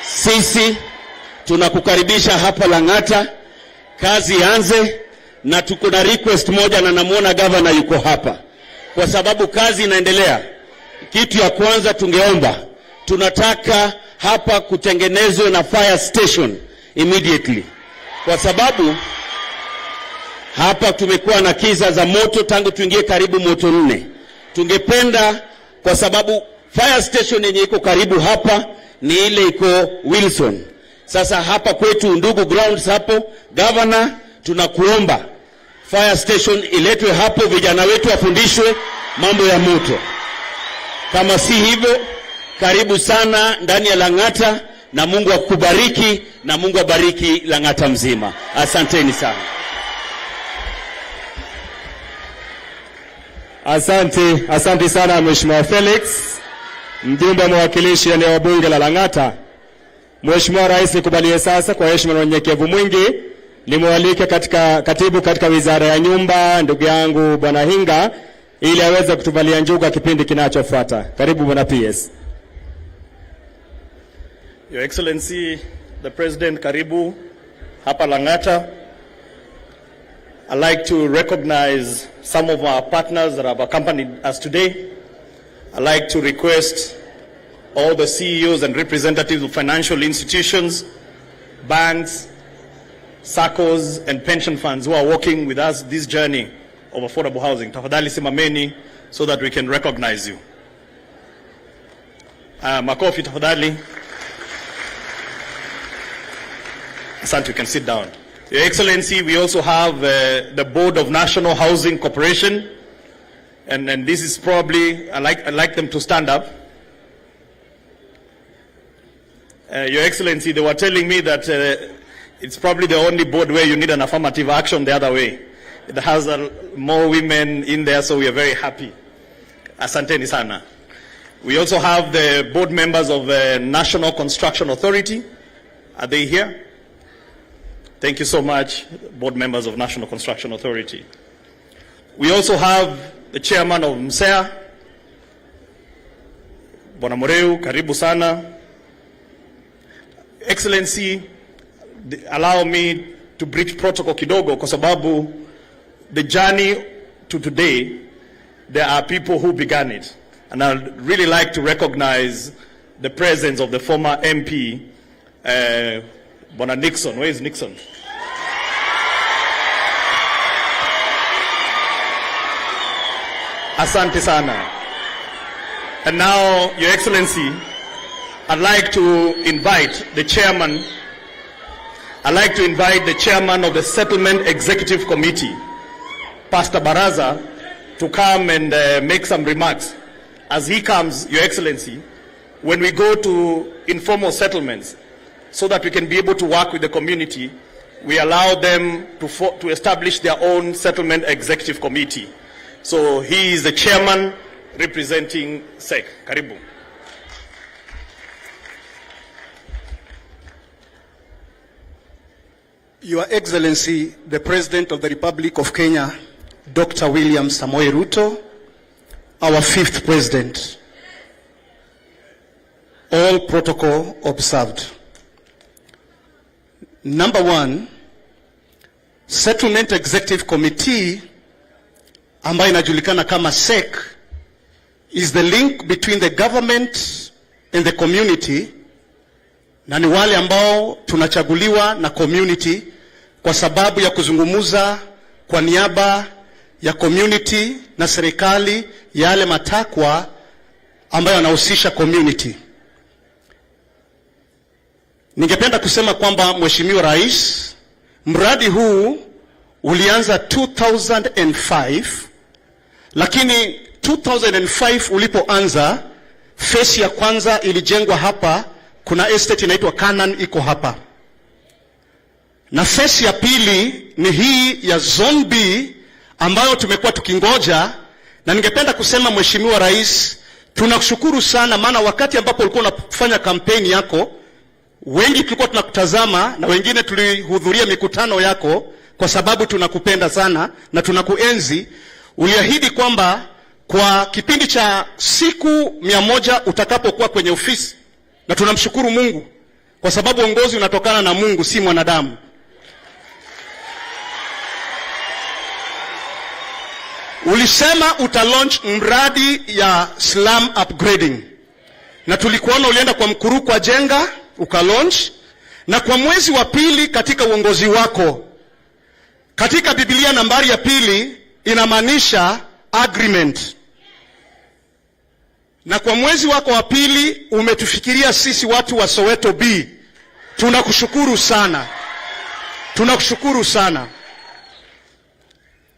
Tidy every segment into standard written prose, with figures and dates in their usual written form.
Sisi tunakukaribisha hapa Lang'ata, kazi ianze, na tuko na request moja, na namuona governor yuko hapa kwa sababu kazi inaendelea. Kitu ya kwanza tungeomba, tunataka hapa kutengenezwe na fire station immediately, kwa sababu hapa tumekuwa na kisa za moto tangu tuingie karibu moto 4. Tungependa, kwa sababu fire station yenye iko karibu hapa ni ile iko Wilson. Sasa hapa kwetu ndugu grounds hapo, governor, tunakuomba fire station iletwe hapo, vijana wetu wafundishwe mambo ya moto. Kama si hivyo, karibu sana ndani ya Lang'ata, na Mungu akubariki, na Mungu abariki Lang'ata mzima. Asanteni sana. Asante sana Mheshimiwa Felix, mjumbe mwakilishi eneo bunge la Lang'ata. Mheshimiwa Rais, nikubalie sasa kwa heshima na unyenyekevu mwingi nimwalike katibu katika Wizara ya Nyumba, ndugu yangu Bwana Hinga, ili aweze kutuvalia njuga kipindi kinachofuata. Karibu Bwana PS. Your Excellency the President, karibu hapa Lang'ata. I'd like to recognize some of our partners that have accompanied us today. I'd like to request all the CEOs and representatives of financial institutions, banks, SACCOs and pension funds who are working with us this journey of affordable housing. Tafadhali simameni so that we can recognize you. Makofi tafadhali. Asante, you can sit down. Your Excellency, we also have the Board of National Housing Corporation, and this is probably, I'd like them to stand up. Your Excellency, they were telling me that it's probably the only board where you need an affirmative action the other way. It has more women in there, so we are very happy. Asanteni sana. We also have the board members of the National Construction Authority. Are they here? Thank you so much, board members of National Construction Authority. We also have the chairman of MSEA, Bwana Moreu, karibu sana. Excellency, allow me to breach protocol kidogo kwa sababu the journey to today, there are people who began it. And I'd really like to recognize the presence of the former MP, Bwana Nixon. Where is Nixon? Asante sana. And now, Your Excellency, I'd like to invite the chairman of the Settlement Executive Committee, Pastor Baraza, to come and make some remarks. As he comes, Your Excellency, when we go to informal settlements, so that we can be able to work with the community, we allow them to establish their own Settlement Executive Committee. So he is the chairman representing SEC. Karibu. Your Excellency, the President of the Republic of Kenya, Dr. William Samoei Ruto, our 5th President. All protocol observed. Number 1, Settlement Executive Committee, ambayo inajulikana kama SEC, is the link between the government and the community, na ni wale ambao tunachaguliwa na community kwa sababu ya kuzungumuza kwa niaba ya community na serikali yale matakwa ambayo yanahusisha community. Ningependa kusema kwamba Mheshimiwa Rais, mradi huu ulianza 2005, lakini 2005 ulipoanza, phase ya kwanza ilijengwa hapa, kuna estate inaitwa Canaan iko hapa. Na phase ya pili ni hii ya Zone B ambayo tumekuwa tukingoja, na ningependa kusema Mheshimiwa Rais, tunakushukuru sana, maana wakati ambapo ulikuwa unafanya kampeni yako, wengi tulikuwa tunakutazama na wengine tulihudhuria mikutano yako kwa sababu tunakupenda sana na tunakuenzi. Uliahidi kwamba kwa kipindi cha siku 100 utakapokuwa kwenye ofisi, na tunamshukuru Mungu kwa sababu uongozi unatokana na Mungu, si mwanadamu. Ulisema utalaunch mradi ya slum upgrading, na tulikuona ulienda kwa mkuru kwa jenga ukalaunch, na kwa mwezi wa pili katika uongozi wako, katika Biblia nambari ya 2 inamaanisha agreement, na kwa mwezi wako wa pili umetufikiria sisi watu wa Soweto B. Tunakushukuru sana, tunakushukuru sana.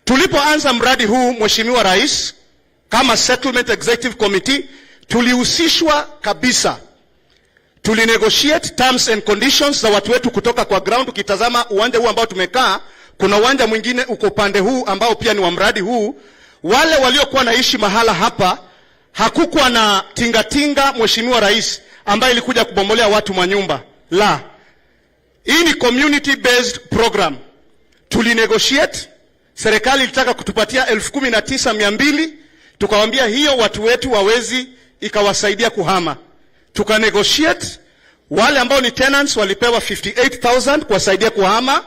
Tulipoanza mradi huu, Mheshimiwa Rais, kama Settlement Executive Committee tulihusishwa kabisa. Tulinegotiate terms and conditions za watu wetu kutoka kwa ground. Ukitazama uwanja huu ambao tumekaa, kuna uwanja mwingine uko pande huu ambao pia ni wa mradi huu. Wale waliokuwa naishi mahala hapa, hakukuwa na tingatinga, Mheshimiwa Rais, ambaye ilikuja kubomolea watu manyumba. La, hii ni community based program. Tulinegotiate, serikali ilitaka kutupatia 19,200, tukawaambia hiyo watu wetu wawezi ikawasaidia kuhama. Tukanegotiate, wale ambao ni tenants walipewa 58,000 kuwasaidia kuhama,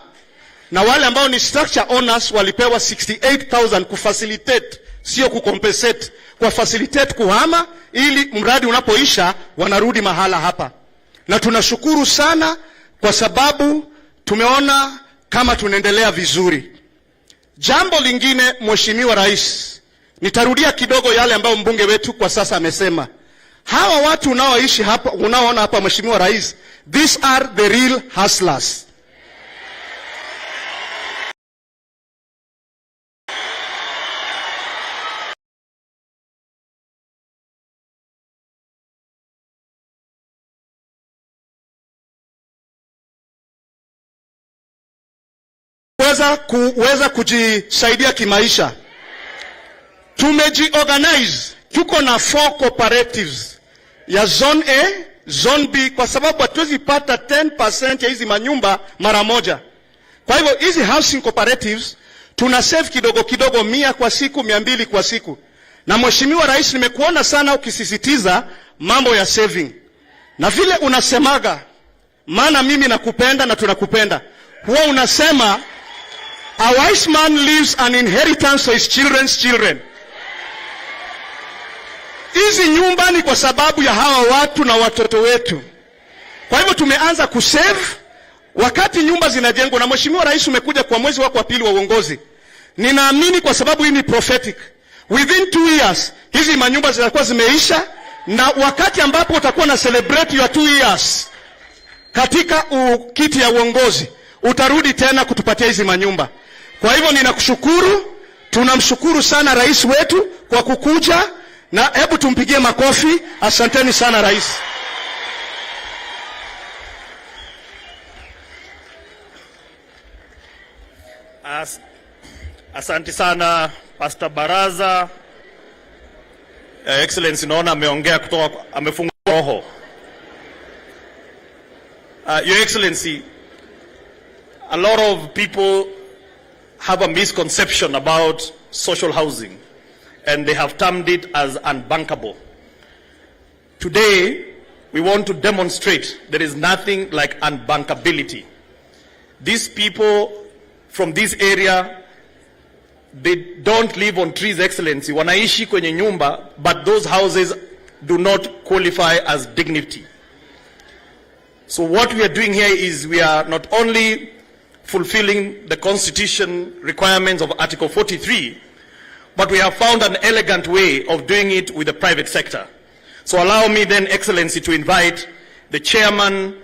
na wale ambao ni structure owners walipewa 68,000 kufacilitate, sio kucompensate, kwa facilitate kuhama, ili mradi unapoisha wanarudi mahala hapa. Na tunashukuru sana kwa sababu tumeona kama tunaendelea vizuri. Jambo lingine, Mheshimiwa Rais, nitarudia kidogo yale ambayo mbunge wetu kwa sasa amesema. Hawa watu unaoishi hapa, unaoona hapa, Mheshimiwa Rais, these are the real hustlers. Kuweza kujisaidia kimaisha. Tumejiorganize, tuko na 4 cooperatives ya Zone A, Zone B, kwa sababu hatuwezi pata 10% ya hizi manyumba mara moja. Kwa hivyo hizi housing cooperatives tuna save kidogo kidogo, 100 kwa siku, 200 kwa siku. Na Mheshimiwa Rais, nimekuona sana ukisisitiza mambo ya saving. Na vile unasemaga, maana mimi nakupenda na tunakupenda, huwa unasema a wise man leaves an inheritance for his children's children. Hizi nyumba ni kwa sababu ya hawa watu na watoto wetu. Kwa hivyo tumeanza kusave wakati nyumba zinajengwa. Na Mheshimiwa Rais, umekuja kwa mwezi wako wa pili wa uongozi. Ninaamini kwa sababu hii ni prophetic, within 2 years hizi manyumba zitakuwa zimeisha, na wakati ambapo utakuwa na celebrate your 2 years katika kiti ya uongozi, utarudi tena kutupatia hizi manyumba. Kwa hivyo ninakushukuru, tunamshukuru sana rais wetu kwa kukuja, na hebu tumpigie makofi. Asanteni sana rais. Asante sana Pastor Baraza. Excellency, naona ameongea kutoka, amefungua roho. Your Excellency, a lot of people have a misconception about social housing, and they have termed it as unbankable. Today, we want to demonstrate there is nothing like unbankability. These people from this area, they don't live on trees, Excellency. Wanaishi kwenye nyumba, but those houses do not qualify as dignity. So what we are doing here is we are not only fulfilling the Constitution requirements of Article 43, but we have found an elegant way of doing it with the private sector. So allow me then, Excellency, to invite the chairman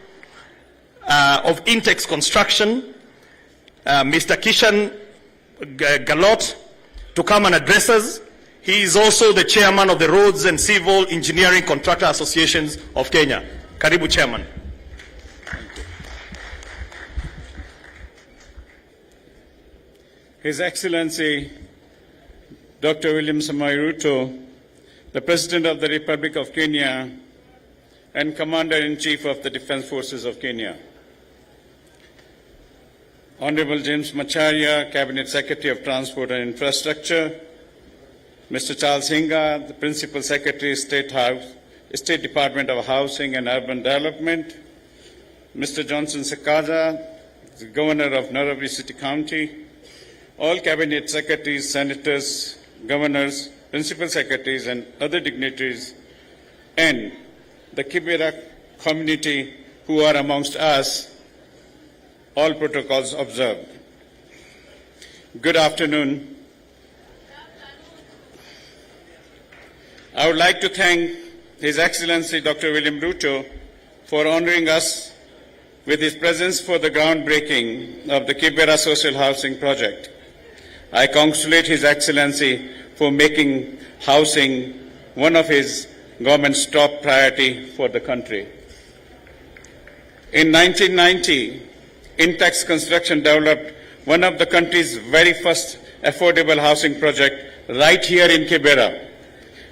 of Intex Construction, Mr. Kishan Galot, to come and address us. He is also the chairman of the Roads and Civil Engineering Contractor Associations of Kenya. Karibu, Chairman. His Excellency Dr. William Samoei Ruto, the President of the Republic of Kenya and Commander-in-Chief of the Defense Forces of Kenya. Honorable James Macharia, Cabinet Secretary of Transport and Infrastructure. Mr. Charles Hinga, the Principal Secretary, State Department of Housing and Urban Development. Mr. Johnson Sakaja, the Governor of Nairobi City County, all Cabinet Secretaries, Senators, Governors, Principal Secretaries, and other dignitaries, and the Kibra community who are amongst us, all protocols observed. Good afternoon. I would like to thank His Excellency Dr. William Ruto for honoring us with his presence for the groundbreaking of the Kibra social housing project. I congratulate His Excellency for making housing one of his government's top priority for the country. In 1990, Intex Construction developed one of the country's very first affordable housing project right here in Kibra.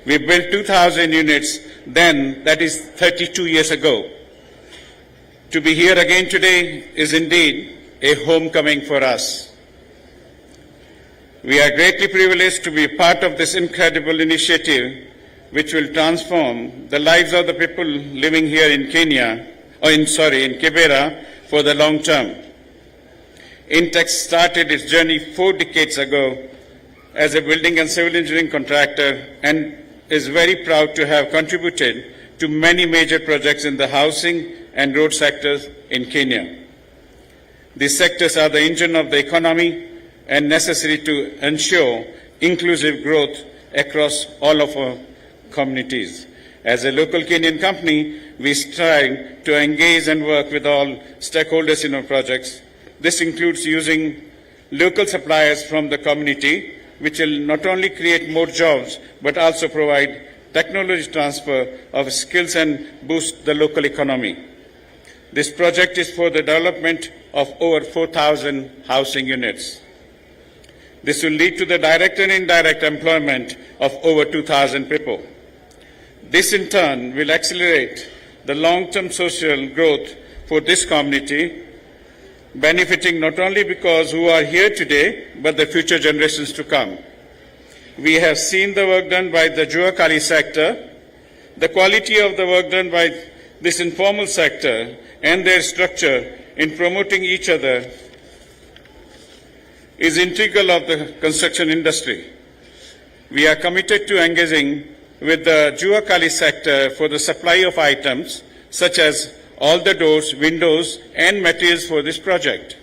We built 2,000 units then, that is 32 years ago. To be here again today is indeed a homecoming for us. We are greatly privileged to be part of this incredible initiative which will transform the lives of the people living here in in Kibra for the long term. Intex started its journey 4 decades ago as a building and civil engineering contractor and is very proud to have contributed to many major projects in the housing and road sectors in Kenya. These sectors are the engine of the economy and necessary to ensure inclusive growth across all of our communities. As a local Kenyan company, we strive to engage and work with all stakeholders in our projects. This includes using local suppliers from the community, which will not only create more jobs, but also provide technology transfer of skills and boost the local economy. This project is for the development of over 4,000 housing units. This will lead to the direct and indirect employment of over 2,000 people. This in turn will accelerate the long-term social growth for this community, benefiting not only because who are here today, but the future generations to come. We have seen the work done by the Juakali sector, the quality of the work done by this informal sector and their structure in promoting each other is integral of the construction industry. We are committed to engaging with the Juakali sector for the supply of items such as all the doors, windows, and materials for this project.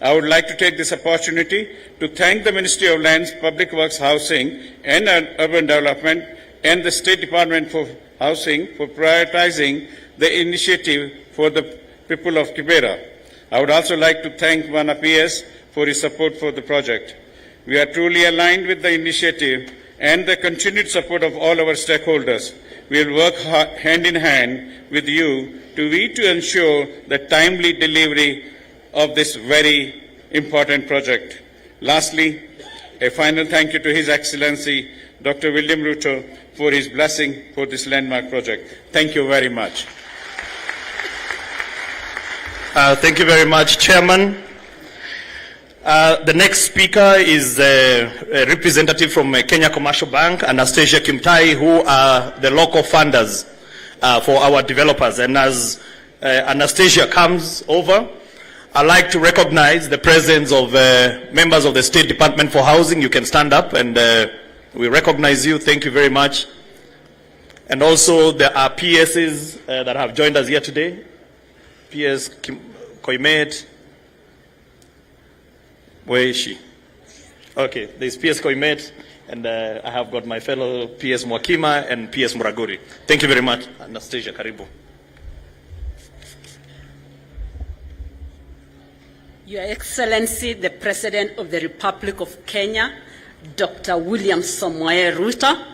I would like to take this opportunity to thank the Ministry of Lands, Public Works, Housing and Urban Development and the State Department for Housing for prioritizing the initiative for the people of Kibera. I would also like to thank Wana PS for his support for the project. We are truly aligned with the initiative and the continued support of all our stakeholders. We will work hand in hand with you to ensure the timely delivery of this very important project. Lastly, a final thank you to His Excellency Dr. William Ruto for his blessing for this landmark project. Thank you very much. Thank you very much, Chairman. The next speaker is a representative from Kenya Commercial Bank, Anastasia Kimtai, who are the local funders for our developers. And as Anastasia comes over, I'd like to recognize the presence of members of the State Department for Housing. You can stand up and we recognize you. Thank you very much. And also there are PSs that have joined us here today. PS Koimet. Where is she? Okay, there's PS Koimet, and I have got my fellow PS Mwakima and PS Muraguri. Thank you very much. Anastasia, karibu. Your Excellency, the President of the Republic of Kenya, Dr. William Samoei Ruto,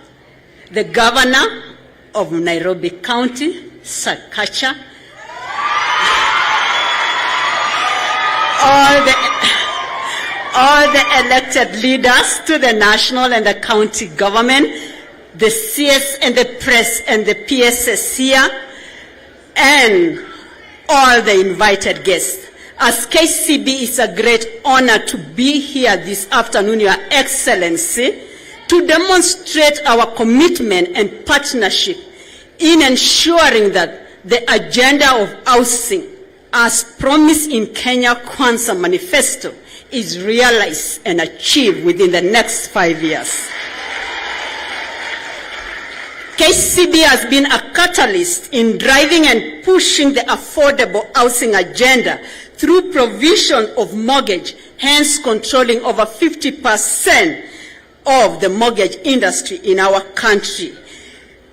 the Governor of Nairobi County, Sakaja, all the elected leaders to the national and the county government, the CS and the press and the PSS here, and all the invited guests. As KCB, it's a great honor to be here this afternoon, Your Excellency, to demonstrate our commitment and partnership in ensuring that the agenda of housing as promised in Kenya Kwanza Manifesto, is realized and achieved within the next 5 years. KCB has been a catalyst in driving and pushing the affordable housing agenda through provision of mortgage, hence controlling over 50% of the mortgage industry in our country.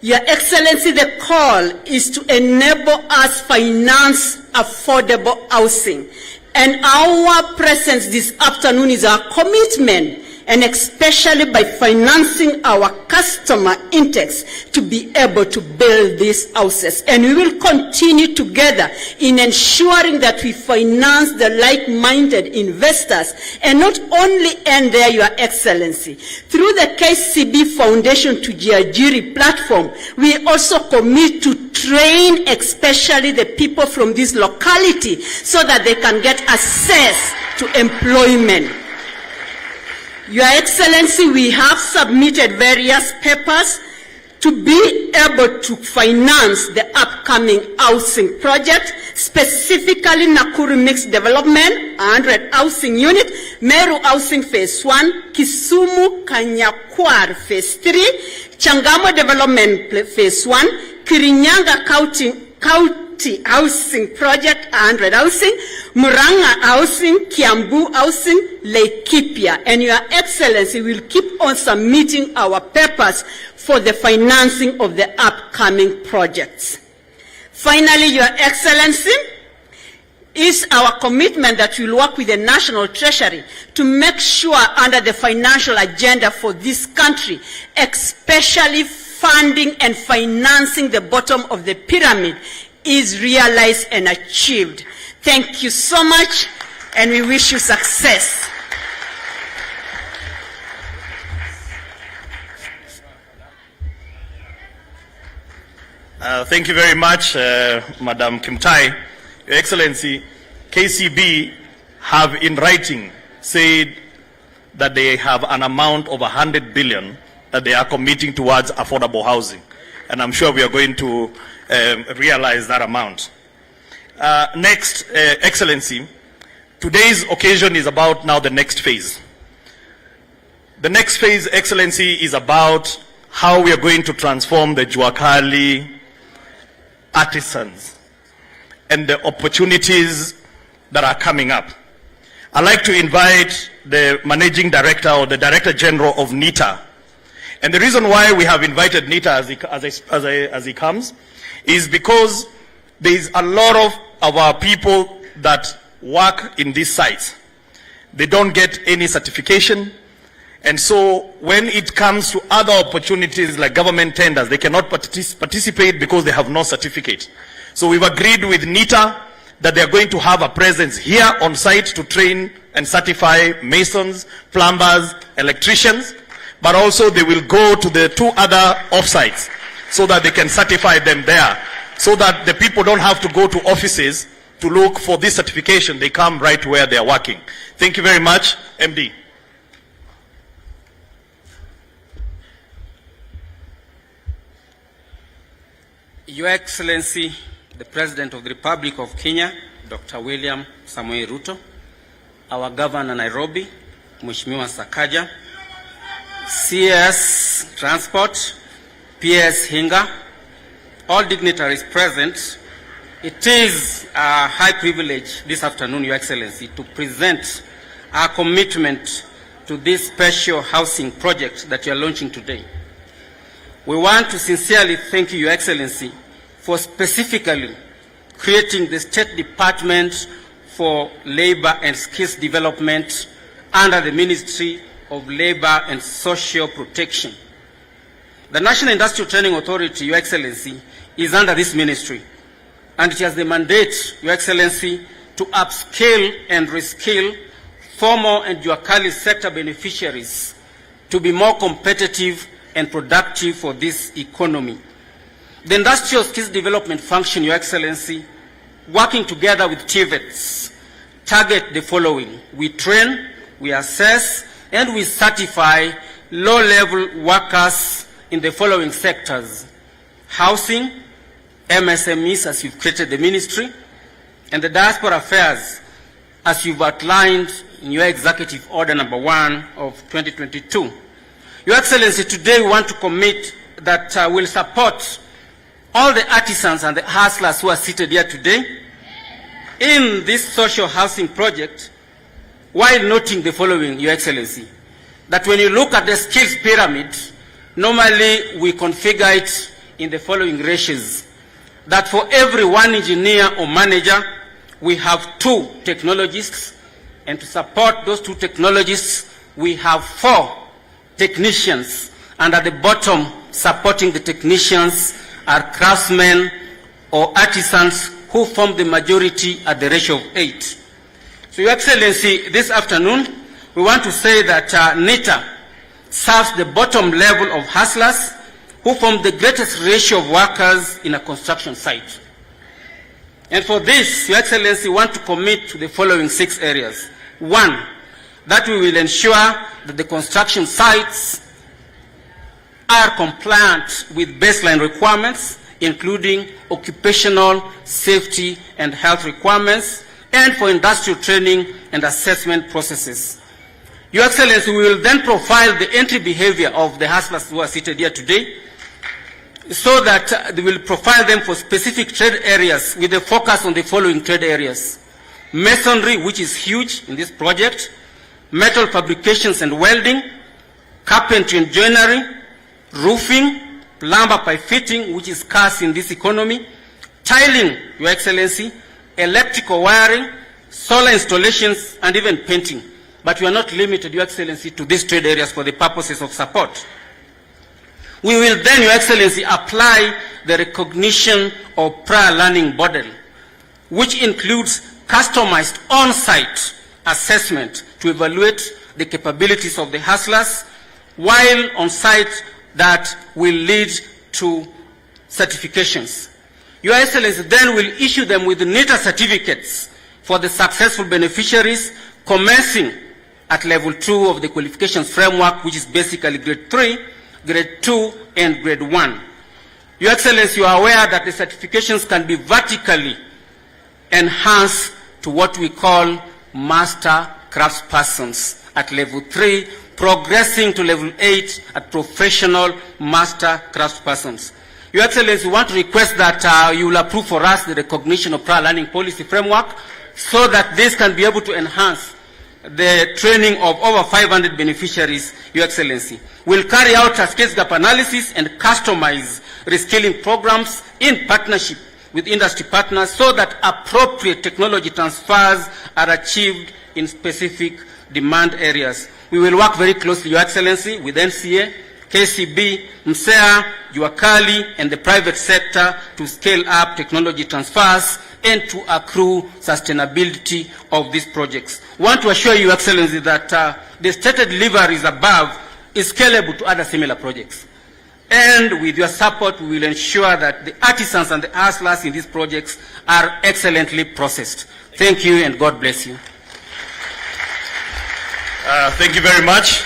Your Excellency, the call is to enable us finance affordable housing. And our presence this afternoon is our commitment, and especially by financing our customer Intex to be able to build these houses. And we will continue together in ensuring that we finance the like-minded investors, and not only end there, Your Excellency. Through the KCB Foundation to Jiajiri platform, we also commit to train especially the people from this locality so that they can get access to employment. Your Excellency, we have submitted various papers to be able to finance the upcoming housing project, specifically Nakuru Mixed Development, 100 Housing Unit, Meru Housing Phase 1, Kisumu Kanyakwar Phase 3, Changamo Development Phase 1, Kirinyanga County Housing Project, 100 Housing, Murang'a Housing, Kiambu Housing, Laikipia. And Your Excellency will keep on submitting our papers for the financing of the upcoming projects. Finally, Your Excellency, is our commitment that we'll work with the National Treasury to make sure under the financial agenda for this country, especially funding and financing the bottom of the pyramid, is realized and achieved. Thank you so much, and we wish you success. Thank you very much, Madam Kimtai. Your Excellency, KCB have in writing said that they have an amount of 100 billion that they are committing towards affordable housing. And I'm sure we are going to realize that amount. Next, Excellency, today's occasion is about now the next phase. The next phase, Excellency, is about how we are going to transform the Juakali artisans and the opportunities that are coming up. I'd like to invite the Managing Director or the Director General of NITA. And the reason why we have invited NITA as he comes is because there is a lot of our people that work in these sites. They don't get any certification. And so when it comes to other opportunities like government tenders, they cannot participate because they have no certificate. So we've agreed with NITA that they are going to have a presence here on site to train and certify masons, plumbers, electricians, but also they will go to the 2 other off-sites so that they can certify them there, so that the people don't have to go to offices to look for this certification. They come right where they are working. Thank you very much, MD. Your Excellency, the President of the Republic of Kenya, Dr. William Samoei Ruto, our Governor Nairobi, Mheshimiwa Sakaja, CS Transport, PS Hinga, all dignitaries present, it is a high privilege this afternoon, Your Excellency, to present our commitment to this special housing project that you are launching today. We want to sincerely thank you, Your Excellency, for specifically creating the State Department for Labor and Skills Development under the Ministry of Labor and Social Protection. The National Industrial Training Authority, Your Excellency, is under this ministry, and it has the mandate, Your Excellency, to upscale and reskill formal and Juakali sector beneficiaries to be more competitive and productive for this economy. The Industrial Skills Development Function, Your Excellency, working together with TVETs, target the following. We train, we assess, and we certify low-level workers in the following sectors: housing, MSMEs, as you've created the ministry, and the Diaspora Affairs, as you've outlined in your Executive Order number 1 of 2022. Your Excellency, today we want to commit that we'll support all the artisans and the hustlers who are seated here today in this social housing project, while noting the following, Your Excellency, that when you look at the skills pyramid, normally we configure it in the following ratios, that for every 1 engineer or manager, we have 2 technologists, and to support those 2 technologists, we have 4 technicians, and at the bottom, supporting the technicians are craftsmen or artisans who form the majority at the ratio of 8. So, Your Excellency, this afternoon, we want to say that NITA serves the bottom level of hustlers who form the greatest ratio of workers in a construction site. And for this, Your Excellency, we want to commit to the following 6 areas. 1, that we will ensure that the construction sites are compliant with baseline requirements, including occupational safety and health requirements, and for industrial training and assessment processes. Your Excellency, we will then profile the entry behavior of the hustlers who are seated here today, so that they will profile them for specific trade areas with a focus on the following trade areas: masonry, which is huge in this project, metal fabrications and welding, carpentry and joinery, roofing, plumber pipe fitting, which is scarce in this economy, tiling, Your Excellency, electrical wiring, solar installations, and even painting. But we are not limited, Your Excellency, to these trade areas for the purposes of support. We will then, Your Excellency, apply the recognition of prior learning model, which includes customized on-site assessment to evaluate the capabilities of the hustlers, while on-site that will lead to certifications. Your Excellency then will issue them with NITA certificates for the successful beneficiaries, commencing at level 2 of the qualifications framework, which is basically grade 3, grade 2, and grade 1. Your Excellency, you are aware that the certifications can be vertically enhanced to what we call master craftspersons at level 3, progressing to level 8 at professional master craftspersons. Your Excellency, we want to request that you will approve for us the recognition of prior learning policy framework, so that this can be able to enhance the training of over 500 beneficiaries, Your Excellency. We'll carry out a skills gap analysis and customize reskilling programs in partnership with industry partners, so that appropriate technology transfers are achieved in specific demand areas. We will work very closely, Your Excellency, with NCA, KCB, MSEA, Juakali, and the private sector to scale up technology transfers and to accrue sustainability of these projects. I want to assure you, Excellency, that the stated deliveries above is scalable to other similar projects. And with your support, we will ensure that the artisans and the hustlers in these projects are excellently processed. Thank you, and God bless you. Thank you very much.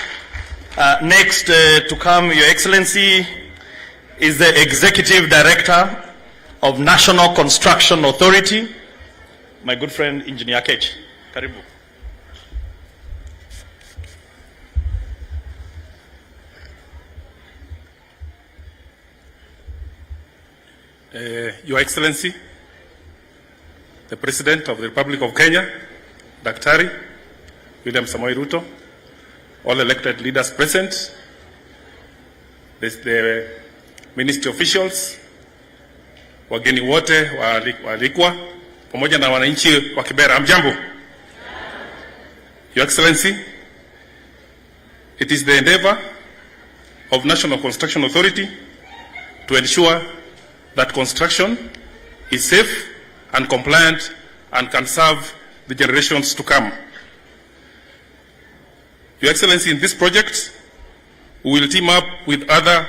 Next to come, Your Excellency, is the Executive Director of National Construction Authority, my good friend, Engineer Kech. Karibu. Your Excellency, the President of the Republic of Kenya, Daktari William Samoei Ruto, all elected leaders present, the ministry officials, wageni wote waalikwa, pamoja na wananchi wa Kibera, amjambo. Your Excellency, it is the endeavor of National Construction Authority to ensure that construction is safe and compliant and can serve the generations to come. Your Excellency, in this project, we will team up with other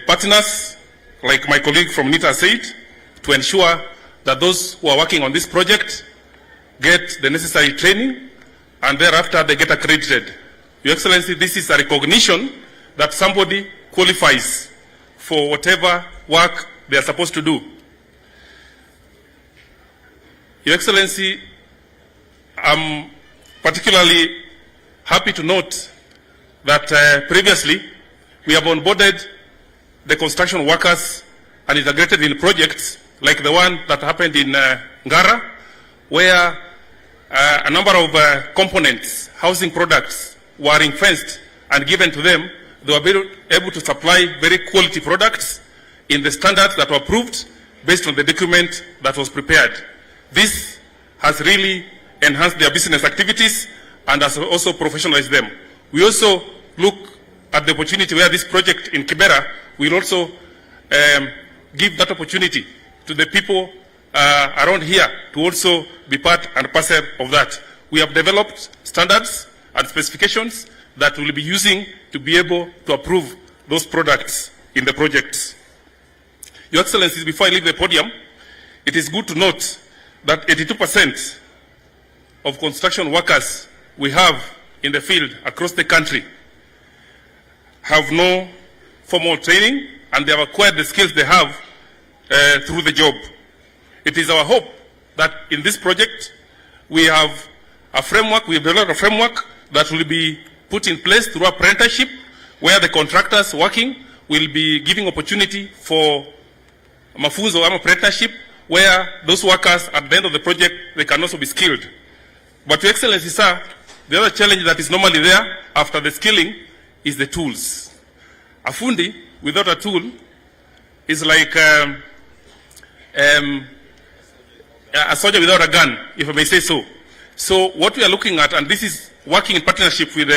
partners, like my colleague from NITA said, to ensure that those who are working on this project get the necessary training and thereafter they get accredited. Your Excellency, this is a recognition that somebody qualifies for whatever work they are supposed to do. Your Excellency, I'm particularly happy to note that previously we have onboarded the construction workers and integrated in projects like the one that happened in Ngara, where a number of components, housing products, were ring-fenced and given to them. They were able to supply very quality products in the standards that were approved based on the document that was prepared. This has really enhanced their business activities and has also professionalized them. We also look at the opportunity where this project in Kibra will also give that opportunity to the people around here to also be part and parcel of that. We have developed standards and specifications that we'll be using to be able to approve those products in the projects. Your Excellencies, before I leave the podium, it is good to note that 82% of construction workers we have in the field across the country have no formal training, and they have acquired the skills they have through the job. It is our hope that in this project we have a framework, we have developed a framework that will be put in place through apprenticeship, where the contractors working will be giving opportunity for mafunzo or apprenticeship, where those workers at the end of the project, they can also be skilled. But Your Excellency, sir, the other challenge that is normally there after the skilling is the tools. A fundi without a tool is like a soldier without a gun, if I may say so. So what we are looking at, and this is working in partnership with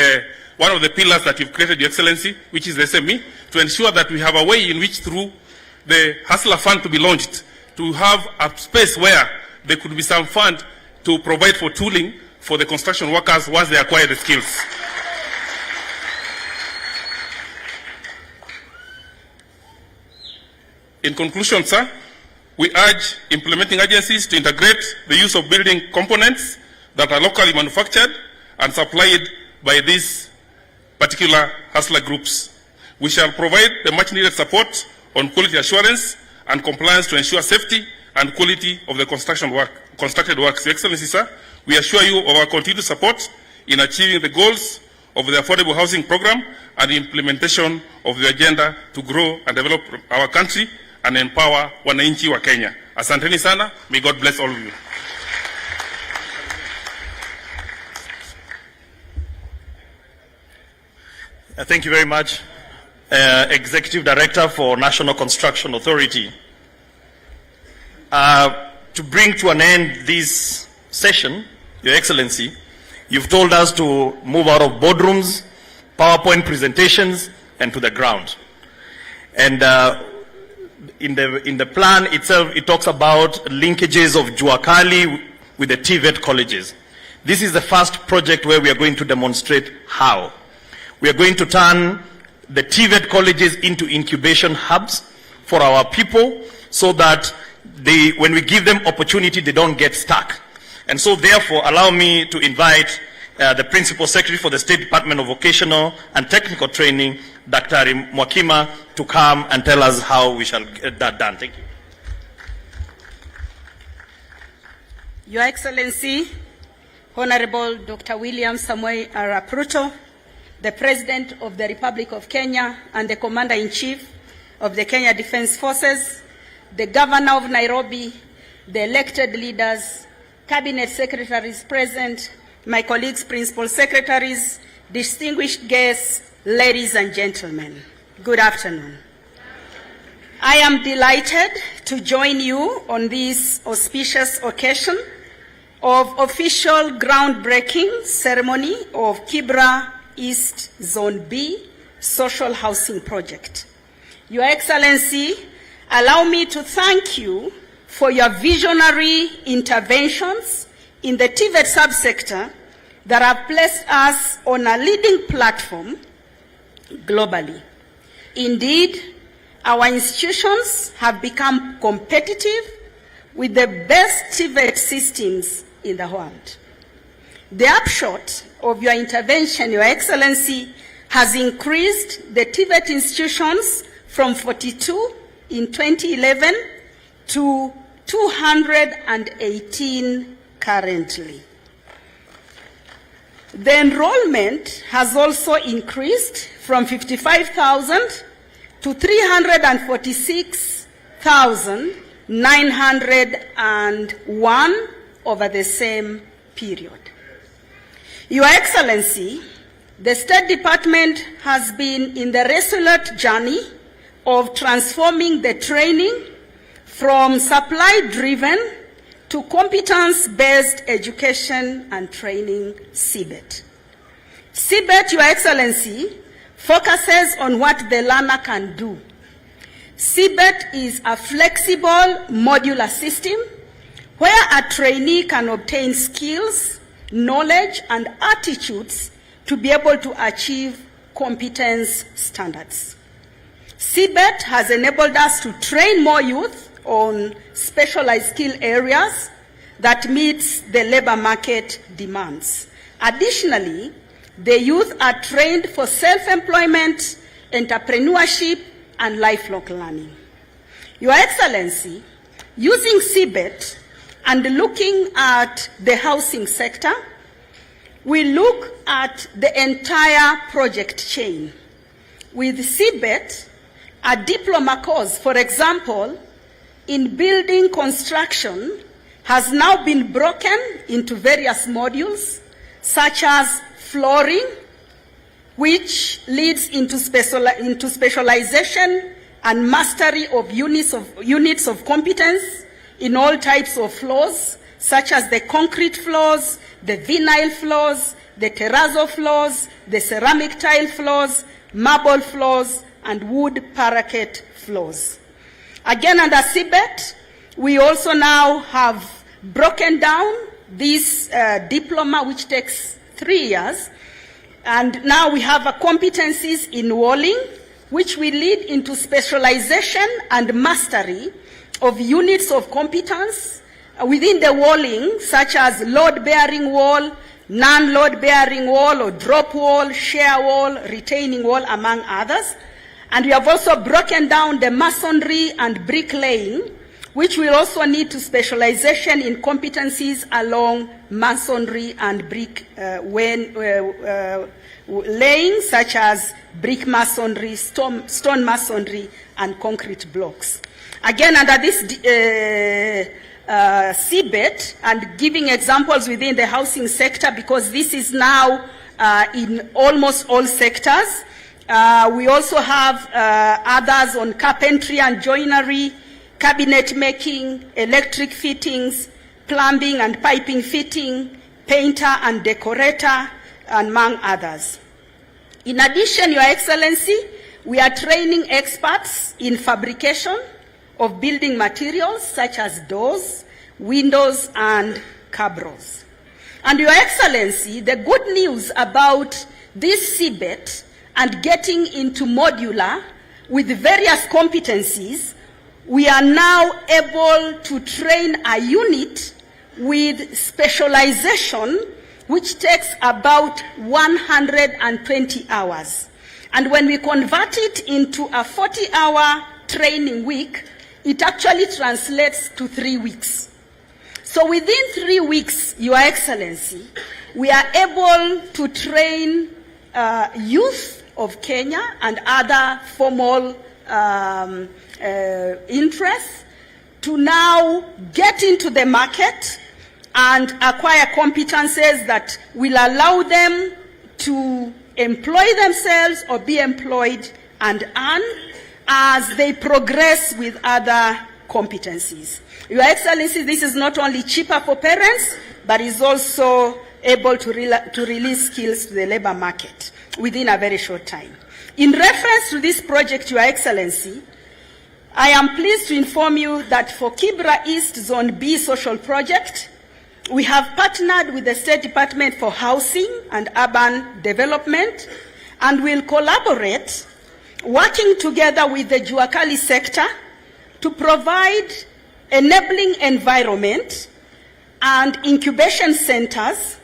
one of the pillars that you've created, Your Excellency, which is the SME, to ensure that we have a way in which through the Hustler Fund to be launched, to have a space where there could be some fund to provide for tooling for the construction workers once they acquire the skills. In conclusion, sir, we urge implementing agencies to integrate the use of building components that are locally manufactured and supplied by these particular hustler groups. We shall provide the much needed support on quality assurance and compliance to ensure safety and quality of the constructed works. Your Excellency, sir, we assure you of our continued support in achieving the goals of the affordable housing program and the implementation of the agenda to grow and develop our country and empower wananchi wa Kenya. Asanteni sana. May God bless all of you. Thank you very much, Executive Director for National Construction Authority. To bring to an end this session, Your Excellency, you've told us to move out of boardrooms, PowerPoint presentations, and to the ground. And in the plan itself, it talks about linkages of Juakali with the TVET colleges. This is the first project where we are going to demonstrate how. We are going to turn the TVET colleges into incubation hubs for our people so that when we give them opportunity, they don't get stuck. And so therefore, allow me to invite the Principal Secretary for the State Department of Vocational and Technical Training, Dr. Mwakima, to come and tell us how we shall get that done. Thank you. Your Excellency, Honorable Dr. William Samoei Arap Ruto, the President of the Republic of Kenya and the Commander-in-Chief of the Kenya Defense Forces, the Governor of Nairobi, the elected leaders, Cabinet Secretaries present, my colleagues, Principal Secretaries, distinguished guests, ladies and gentlemen, good afternoon. I am delighted to join you on this auspicious occasion of official groundbreaking ceremony of Kibra East Zone B Social Housing Project. Your Excellency, allow me to thank you for your visionary interventions in the TVET subsector that have placed us on a leading platform globally. Indeed, our institutions have become competitive with the best TVET systems in the world. The upshot of your intervention, Your Excellency, has increased the TVET institutions from 42 in 2011 to 218 currently. The enrollment has also increased from 55,000 to 346,901 over the same period. Your Excellency, the State Department has been in the resolute journey of transforming the training from supply-driven to competence-based education and training, CBET. CBET, Your Excellency, focuses on what the learner can do. CBET is a flexible modular system where a trainee can obtain skills, knowledge, and attitudes to be able to achieve competence standards. CBET has enabled us to train more youth on specialized skill areas that meets the labor market demands. Additionally, the youth are trained for self-employment, entrepreneurship, and lifelong learning. Your Excellency, using CBET and looking at the housing sector, we look at the entire project chain. With CBET, a diploma course, for example, in building construction, has now been broken into various modules, such as flooring, which leads into specialization and mastery of units of competence in all types of floors, such as the concrete floors, the vinyl floors, the terrazzo floors, the ceramic tile floors, marble floors, and wood parquet floors. Again, under CBET, we also now have broken down this diploma, which takes 3 years, and now we have competencies in walling, which will lead into specialization and mastery of units of competence within the walling, such as load-bearing wall, non-load-bearing wall, or drop wall, shear wall, retaining wall, among others. And we have also broken down the masonry and bricklaying, which will also need to specialization in competencies along masonry and brick laying, such as brick masonry, stone masonry, and concrete blocks. Again, under this CBET, and giving examples within the housing sector, because this is now in almost all sectors. We also have others on carpentry and joinery, cabinet making, electric fittings, plumbing and piping fitting, painter and decorator, among others. In addition, Your Excellency, we are training experts in fabrication of building materials such as doors, windows, and cabros. And Your Excellency, the good news about this CBET and getting into modular with various competencies, we are now able to train a unit with specialization, which takes about 120 hours. And when we convert it into a 40-hour training week, it actually translates to 3 weeks. So within 3 weeks, Your Excellency, we are able to train youth of Kenya and other formal interests to now get into the market and acquire competences that will allow them to employ themselves or be employed and earn as they progress with other competencies. Your Excellency, this is not only cheaper for parents, but is also able to release skills to the labor market within a very short time. In reference to this project, Your Excellency, I am pleased to inform you that for Kibra East Zone B social project, we have partnered with the State Department for Housing and Urban Development and will collaborate, working together with the Juakali sector to provide enabling environment and incubation centers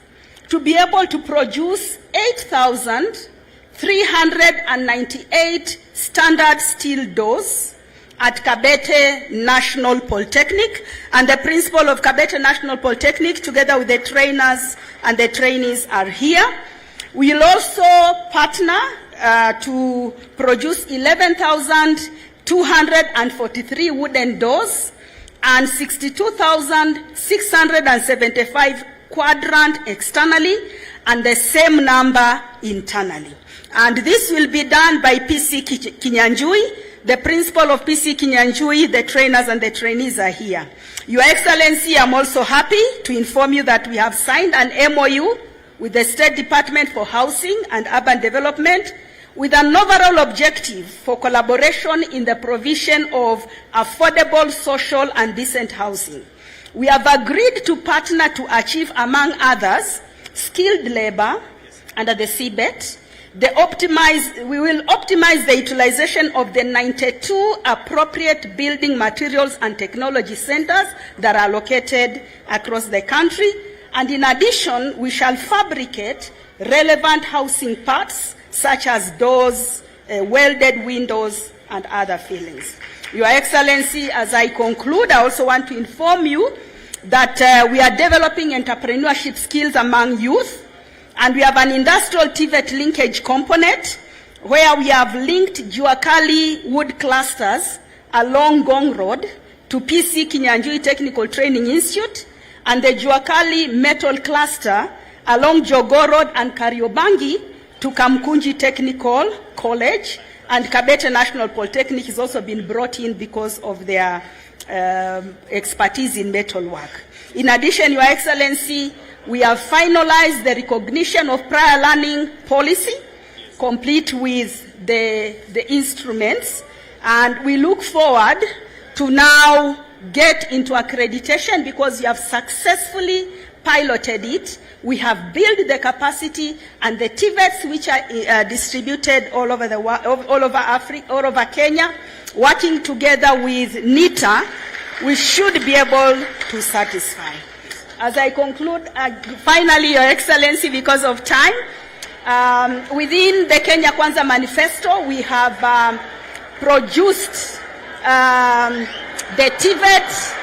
to be able to produce 8,398 standard steel doors at Kabete National Polytechnic, and the principal of Kabete National Polytechnic, together with the trainers and the trainees, are here. We will also partner to produce 11,243 wooden doors and 62,675 quadrant externally, and the same number internally. And this will be done by PC Kinyanjui, the principal of PC Kinyanjui. The trainers and the trainees are here. Your Excellency, I'm also happy to inform you that we have signed an MOU with the State Department for Housing and Urban Development with an overall objective for collaboration in the provision of affordable, social, and decent housing. We have agreed to partner to achieve, among others, skilled labor under the TVET. We will optimize the utilization of the 92 appropriate building materials and technology centers that are located across the country. And in addition, we shall fabricate relevant housing parts such as doors, welded windows, and other fittings. Your Excellency, as I conclude, I also want to inform you that we are developing entrepreneurship skills among youth, and we have an industrial TVET linkage component where we have linked Juakali wood clusters along Gong Road to PC Kinyanjui Technical Training Institute, and the Juakali metal cluster along Jogoo Road and Kariobangi to Kamkunji Technical College, and Kabete National Polytechnic has also been brought in because of their expertise in metal work. In addition, Your Excellency, we have finalized the recognition of prior learning policy, complete with the instruments, and we look forward to now get into accreditation because we have successfully piloted it. We have built the capacity, and the TVETs, which are distributed all over the all over Africa, all over Kenya, working together with NITA, we should be able to satisfy. As I conclude, finally, Your Excellency, because of time, within the Kenya Kwanza Manifesto, we have produced the TVET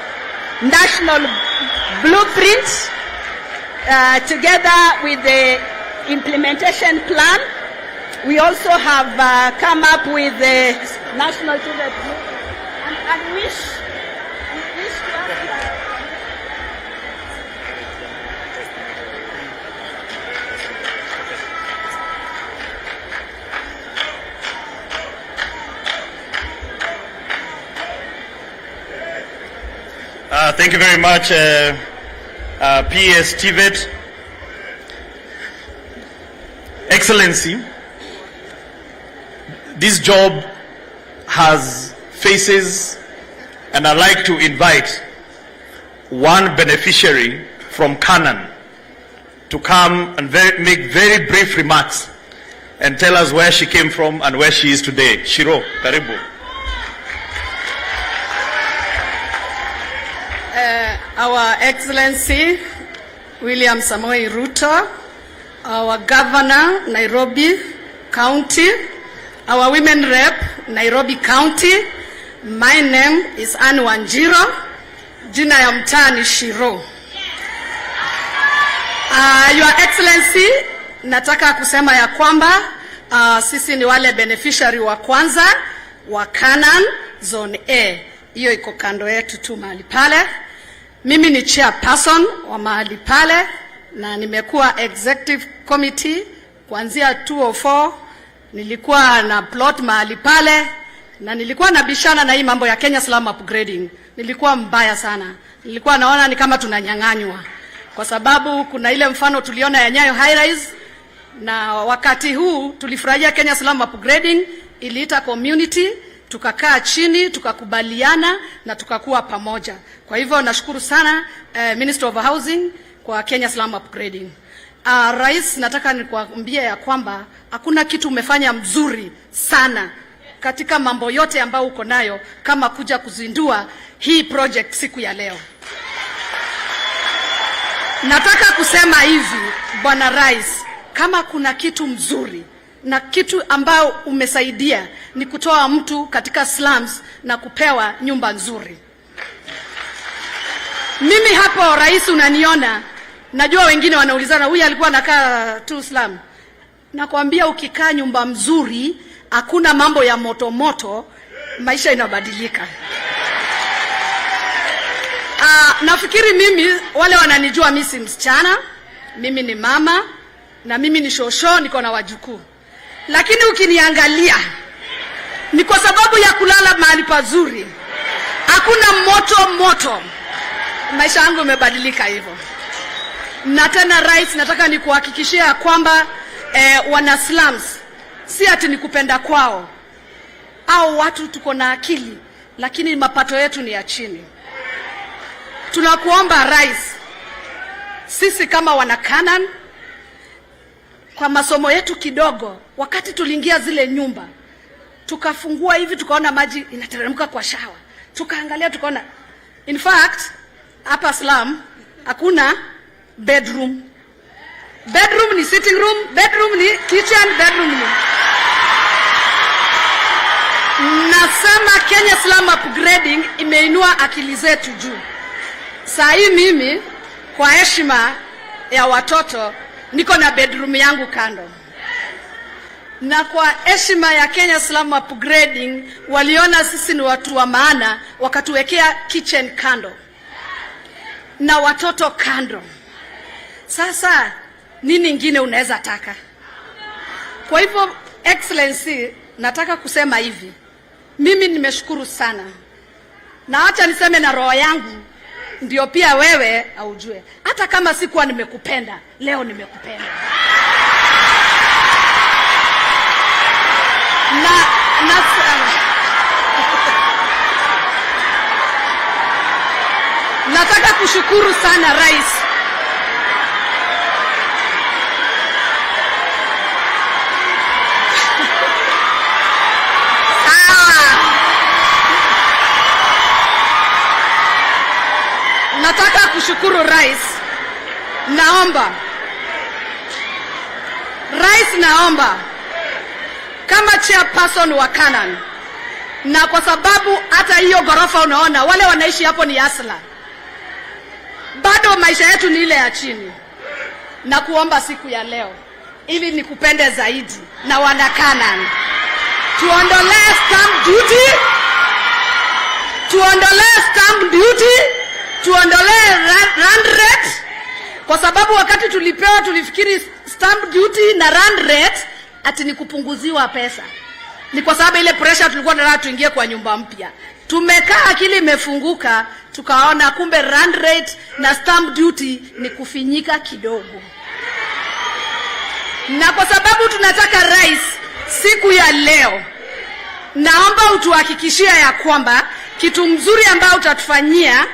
National Blueprint together with the implementation plan. We also have come up with the National TVET Blueprint, and wish to thank you very much, PS TVET. Excellency, this job has faces, and I'd like to invite one beneficiary from Canaan to come and make very brief remarks and tell us where she came from and where she is today. Shiro, karibu. Our Excellency William Samoei Ruto, our Governor, Nairobi County, our Women Rep, Nairobi County. My name is Anne Wanjiro, jina ya mtaa ni Shiro. Your Excellency, nataka kusema ya kwamba sisi ni wale beneficiary wa kwanza wa Canaan Zone A. Hiyo iko kando yetu tu mahali pale. Mimi ni chairperson wa mahali pale na nimekuwa executive committee kuanzia 2004. Nilikuwa na plot mahali pale na nilikuwa nabishana na hii mambo ya Kenya slum upgrading. Nilikuwa mbaya sana. Nilikuwa naona ni kama tunanyang'anywa. Kwa sababu kuna ile mfano tuliona ya Nyayo high rise, na wakati huu tulifurahia Kenya slum upgrading, iliita community, tukakaa chini, tukakubaliana na tukakuwa pamoja. Kwa hivyo nashukuru sana Minister of Housing kwa Kenya slum upgrading. Rais, nataka nikuambie ya kwamba hakuna kitu umefanya mzuri sana katika mambo yote ambayo uko nayo kama kuja kuzindua hii project siku ya leo. Nataka kusema hivi, Bwana Rais, kama kuna kitu mzuri na kitu ambao umesaidia ni kutoa mtu katika slums na kupewa nyumba nzuri. Mimi hapo rais unaniona, najua wengine wanaulizana huyu alikuwa anakaa tu slum. Nakwambia ukikaa nyumba mzuri, hakuna mambo ya moto moto, maisha inabadilika. Nafikiri mimi, wale wananijua mimi si msichana, mimi ni mama, na mimi ni shosho, niko na wajukuu. Lakini ukiniangalia, ni kwa sababu ya kulala mahali pazuri. Hakuna moto moto. Maisha yangu imebadilika hivyo. Na tena rais, nataka nikuhakikishia kwamba wana slums si ati ni kupenda kwao. Au watu tuko na akili, lakini mapato yetu ni ya chini. Tunakuomba rais, sisi kama wana Canaan, kwa masomo yetu kidogo, wakati tuliingia zile nyumba, tukafungua hivi tukaona maji inateremka kwa shawa. Tukaangalia tukaona, in fact, hapa slum hakuna bedroom. Bedroom ni sitting room, bedroom ni kitchen, bedroom ni... Nasema Kenya slum upgrading imeinua akili zetu juu. Saa hii mimi kwa heshima ya watoto niko na bedroom yangu kando. Na kwa heshima ya Kenya slum upgrading waliona sisi ni watu wa maana, wakatuwekea kitchen kando na watoto kando. Sasa nini ingine unaweza taka? Kwa hivyo excellency, nataka kusema hivi, mimi nimeshukuru sana, na acha niseme na roho yangu ndio pia wewe aujue, hata kama sikuwa nimekupenda, leo nimekupenda. Nataka kushukuru sana rais. Nataka kushukuru rais. Naomba kama chairperson wa Canaan, na kwa sababu hata hiyo gorofa unaona wale wanaishi hapo ni asla, bado maisha yetu ni ile ya chini, na kuomba siku ya leo ili nikupende zaidi na wana Canaan, tuondolee stamp duty, tuondolee rand rate, kwa sababu wakati tulipewa tulifikiri stamp duty na rand rate ati ni kupunguziwa pesa. Ni kwa sababu ile pressure tulikuwa tunataka tuingie kwa nyumba mpya. Tumekaa akili imefunguka, tukaona kumbe rand rate na stamp duty ni kufinyika kidogo. Na kwa sababu tunataka rais, siku ya leo naomba utuhakikishia ya kwamba kitu mzuri ambao utatufanyia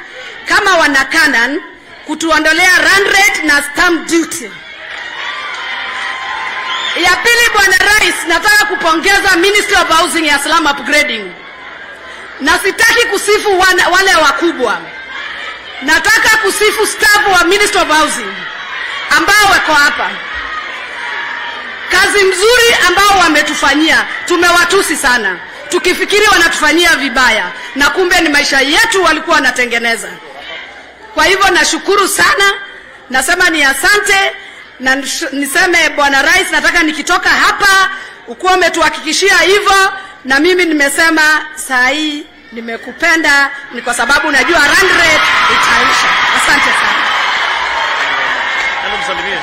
kama wana Canaan, kutuondolea rand rate na stamp duty. Ya pili, bwana rais, nataka kupongeza Ministry of Housing ya slum upgrading. Na sitaki kusifu wale wakubwa. Nataka kusifu staff wa Ministry of Housing ambao wako hapa. Kazi mzuri ambao wametufanyia, tumewatusi sana, tukifikiri wanatufanyia vibaya, na kumbe ni maisha yetu walikuwa wanatengeneza. Kwa hivyo nashukuru sana, nasema ni asante, na niseme bwana rais, nataka nikitoka hapa ukuwa umetuhakikishia hivyo, na mimi nimesema saa hii nimekupenda, ni kwa sababu najua rand rate itaisha. Asante sana. Msalimie.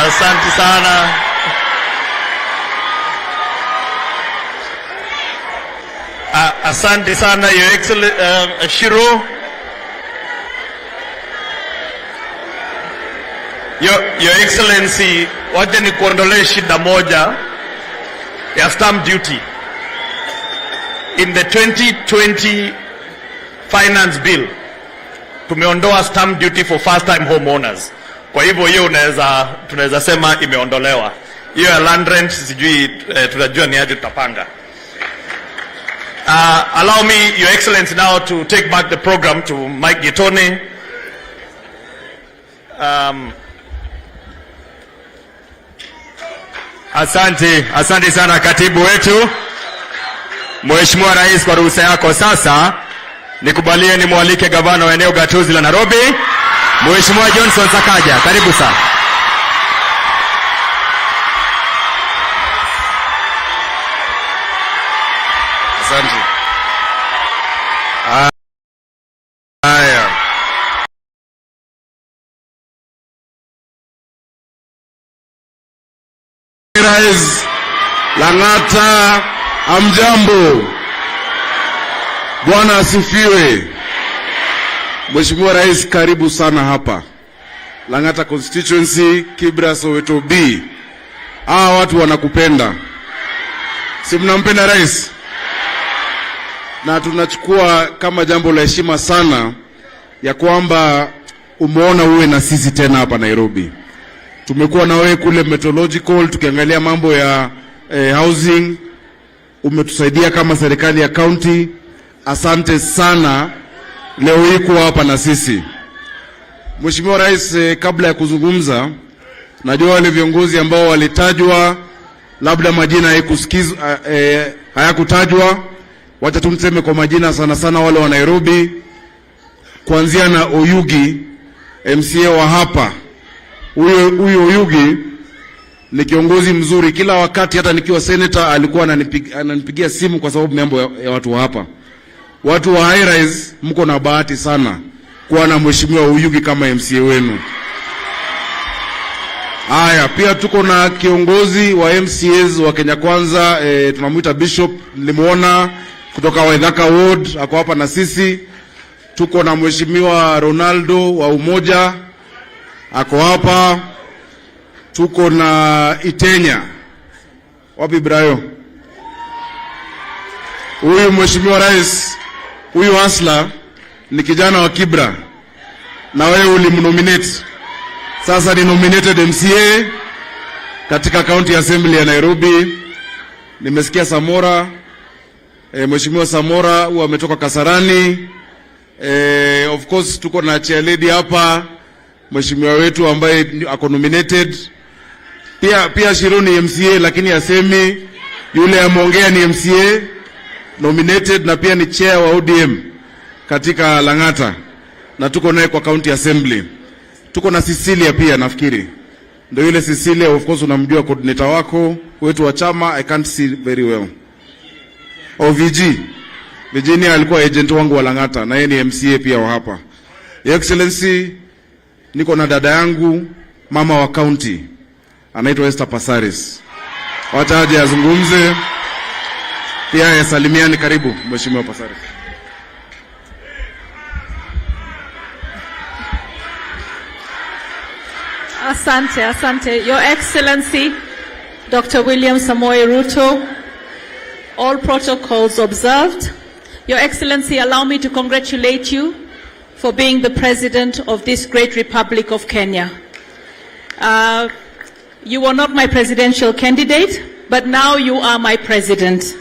Asante sana. Asante sana Your Excellency Shiro. Your Excellency, wacha nikuondolee shida moja ya stamp duty. In the 2020 finance bill tumeondoa stamp duty for first time homeowners. Kwa hivyo hiyo tunaweza sema imeondolewa. Hiyo ya land rent sijui tunajua ni aje tutapanga. Allow me, Your Excellency, now to take back the program to Mike Gitone Asante sana katibu wetu. Mheshimiwa Rais, kwa ruhusa yako sasa nikubalie nimwalike gavana wa eneo gatuzi la Nairobi, Mheshimiwa Johnson Sakaja. Karibu sana. Asante. Haya. Rais Lang'ata, amjambo. Bwana asifiwe. Mheshimiwa Rais, karibu sana hapa Lang'ata constituency, Kibra, Soweto B. Watu wanakupenda. Si mnampenda rais? Na tunachukua kama jambo la heshima sana ya kwamba umeona uwe na sisi tena hapa Nairobi. Tumekuwa na wewe kule Meteorological tukiangalia mambo ya housing. Umetusaidia kama serikali ya county. Asante sana leo hii kuwa hapa na sisi. Mheshimiwa Rais, kabla ya kuzungumza, najua wale viongozi ambao walitajwa labda majina hayakutajwa. Wacha tumseme kwa majina, sana sana wale wa Nairobi, kuanzia na Oyugi, MCA wa hapa. Huyo Oyugi ni kiongozi mzuri. Kila wakati hata nikiwa senator alikuwa ananipigia simu kwa sababu mambo ya watu wa hapa. Watu wa high rise, mko na bahati sana kuwa na Mheshimiwa Oyugi kama MCA wenu. Haya, pia tuko na kiongozi wa MCAs wa Kenya Kwanza, tunamuita Bishop, nilimuona kutoka Waithaka Ward, ako hapa na sisi. Tuko na Mheshimiwa Ronaldo wa Umoja, ako hapa. Tuko na Itenya. Wapi Brayo? Huyu Mheshimiwa Rais, huyu Asla ni kijana wa Kibra, na wewe ulimnominate. Sasa ni nominated MCA katika County Assembly ya Nairobi. Nimesikia Samora, Mheshimiwa Samora huwa ametoka Kasarani. Of course tuko na chair lady hapa, Mheshimiwa wetu ambaye ako nominated. Pia Shiro ni MCA lakini asemi, yule ameongea ni MCA nominated, na pia ni chair wa ODM katika Lang'ata, na tuko naye kwa County Assembly. Tuko na Cecilia pia, nafikiri ndio yule Cecilia, of course unamjua coordinator wako wetu wa chama. I can't see very well. OVG Virginia alikuwa agent wangu wa Lang'ata, na yeye ni MCA pia wa hapa. Your Excellency, niko na dada yangu mama wa county anaitwa Esther Pasaris. Wacha aje azungumze pia yasalimiani. Karibu Mheshimiwa Pasaris. Asante. Your Excellency, Dr. William Samoei Ruto, all protocols observed. Your Excellency, allow me to congratulate you for being the President of this great Republic of Kenya. You were not my presidential candidate, but now you are my President.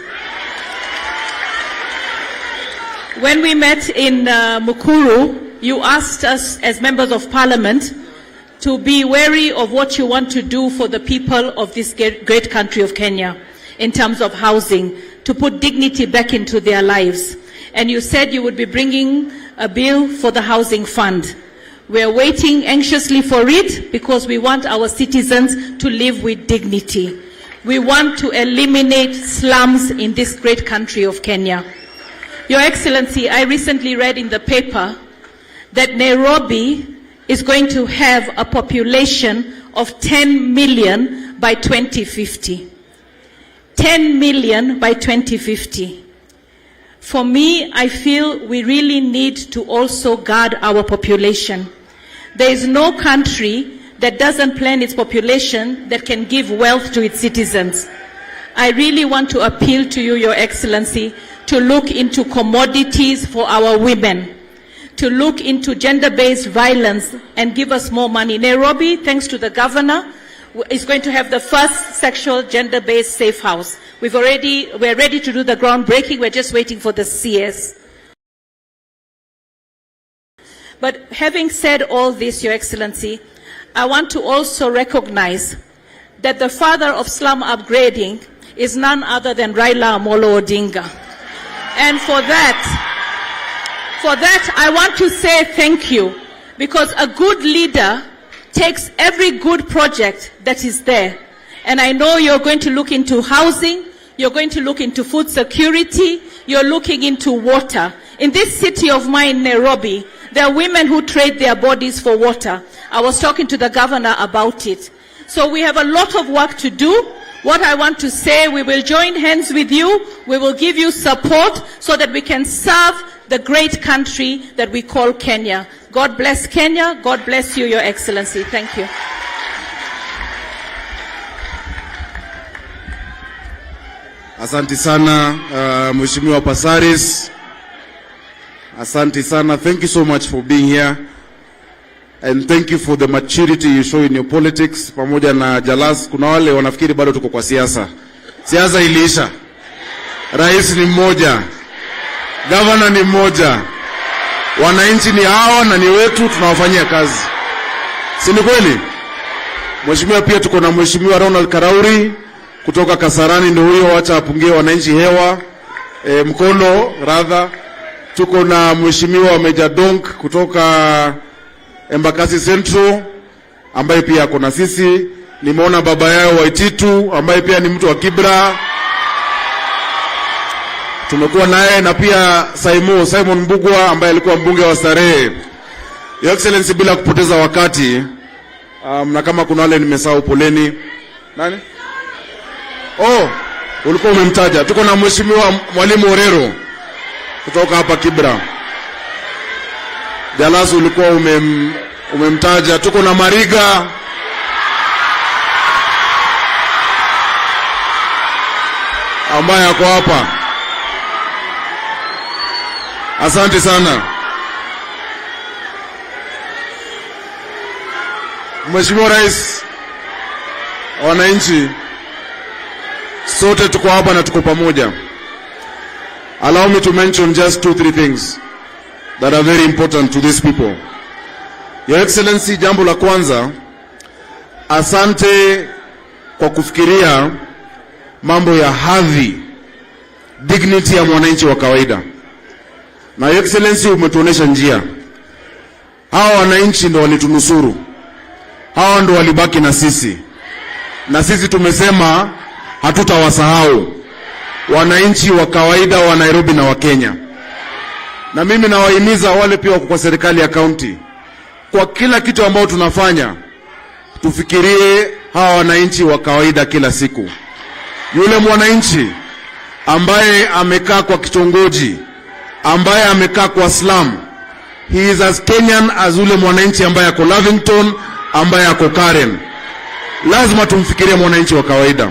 When we met in Mukuru, you asked us as members of Parliament to be wary of what you want to do for the people of this great country of Kenya in terms of housing, to put dignity back into their lives. And you said you would be bringing a bill for the housing fund. We are waiting anxiously for it because we want our citizens to live with dignity. We want to eliminate slums in this great country of Kenya. Your Excellency, I recently read in the paper that Nairobi is going to have a population of 10 million by 2050. 10 million by 2050. For me, I feel we really need to also guard our population. There is no country that doesn't plan its population that can give wealth to its citizens. I really want to appeal to you, Your Excellency, to look into commodities for our women, to look into gender-based violence and give us more money. Nairobi, thanks to the governor, is going to have the first sexual gender-based safe house. We're ready to do the groundbreaking. We're just waiting for the CS. But having said all this, Your Excellency, I want to also recognize that the father of slum upgrading is none other than Raila Amolo Odinga. And for that, I want to say thank you, because a good leader takes every good project that is there. And I know you're going to look into housing, you're going to look into food security, you're looking into water. In this city of mine, Nairobi, there are women who trade their bodies for water. I was talking to the governor about it. So we have a lot of work to do. What I want to say, we will join hands with you. We will give you support so that we can serve the great country that we call Kenya. God bless Kenya. God bless you, Your Excellency. Thank you. Asante sana, Mheshimiwa Pasaris. Asante sana. Thank you so much for being here. And thank you for the maturity you show in your politics. Pamoja na Jalas, kuna wale wanafikiri bado tuko kwa siasa. Siasa iliisha. Rais ni mmoja. Governor ni mmoja. Wananchi ni hawa na ni wetu, tunawafanyia kazi. Si ni kweli? Mheshimiwa, pia tuko na Mheshimiwa Ronald Karauri kutoka Kasarani, ndio huyo, wacha apungie wananchi hewa. Mkono radha. Tuko na Mheshimiwa Meja Donk kutoka Embakasi Central ambaye pia ako na sisi. Nimeona baba yao Waititu ambaye pia ni mtu wa Kibra. Tumekuwa naye, na pia Simon Mbugua ambaye alikuwa mbunge wa Starehe. Your Excellency, bila kupoteza wakati, na kama kuna wale nimesahau, poleni. Nani? Oh, ulikuwa umemtaja. Tuko na Mheshimiwa Mwalimu Orero kutoka hapa Kibra. Jalas ulikuwa umemtaja. Tuko na Mariga. Ambaye ako hapa. Asante sana. Mheshimiwa Rais, wananchi, sote tuko hapa na tuko pamoja. Allow me to mention just 2-3 things that are very important to these people. Your Excellency, jambo la kwanza, asante kwa kufikiria mambo ya hadhi, dignity ya mwananchi wa kawaida. Na Your Excellency, umetuonesha njia. Hawa wananchi ndo walitunusuru. Hawa ndo walibaki na sisi. Na sisi tumesema hatutawasahau wananchi wa kawaida wa Nairobi na wa Kenya. Na mimi nawahimiza wale pia wako kwa serikali ya county, kwa kila kitu ambao tunafanya, tufikirie hawa wananchi wa kawaida kila siku. Yule mwananchi ambaye amekaa kwa kitongoji, ambaye amekaa kwa slum, he is as Kenyan as yule mwananchi ambaye ako Lavington, ambaye ako Karen. Lazima tumfikirie mwananchi wa kawaida.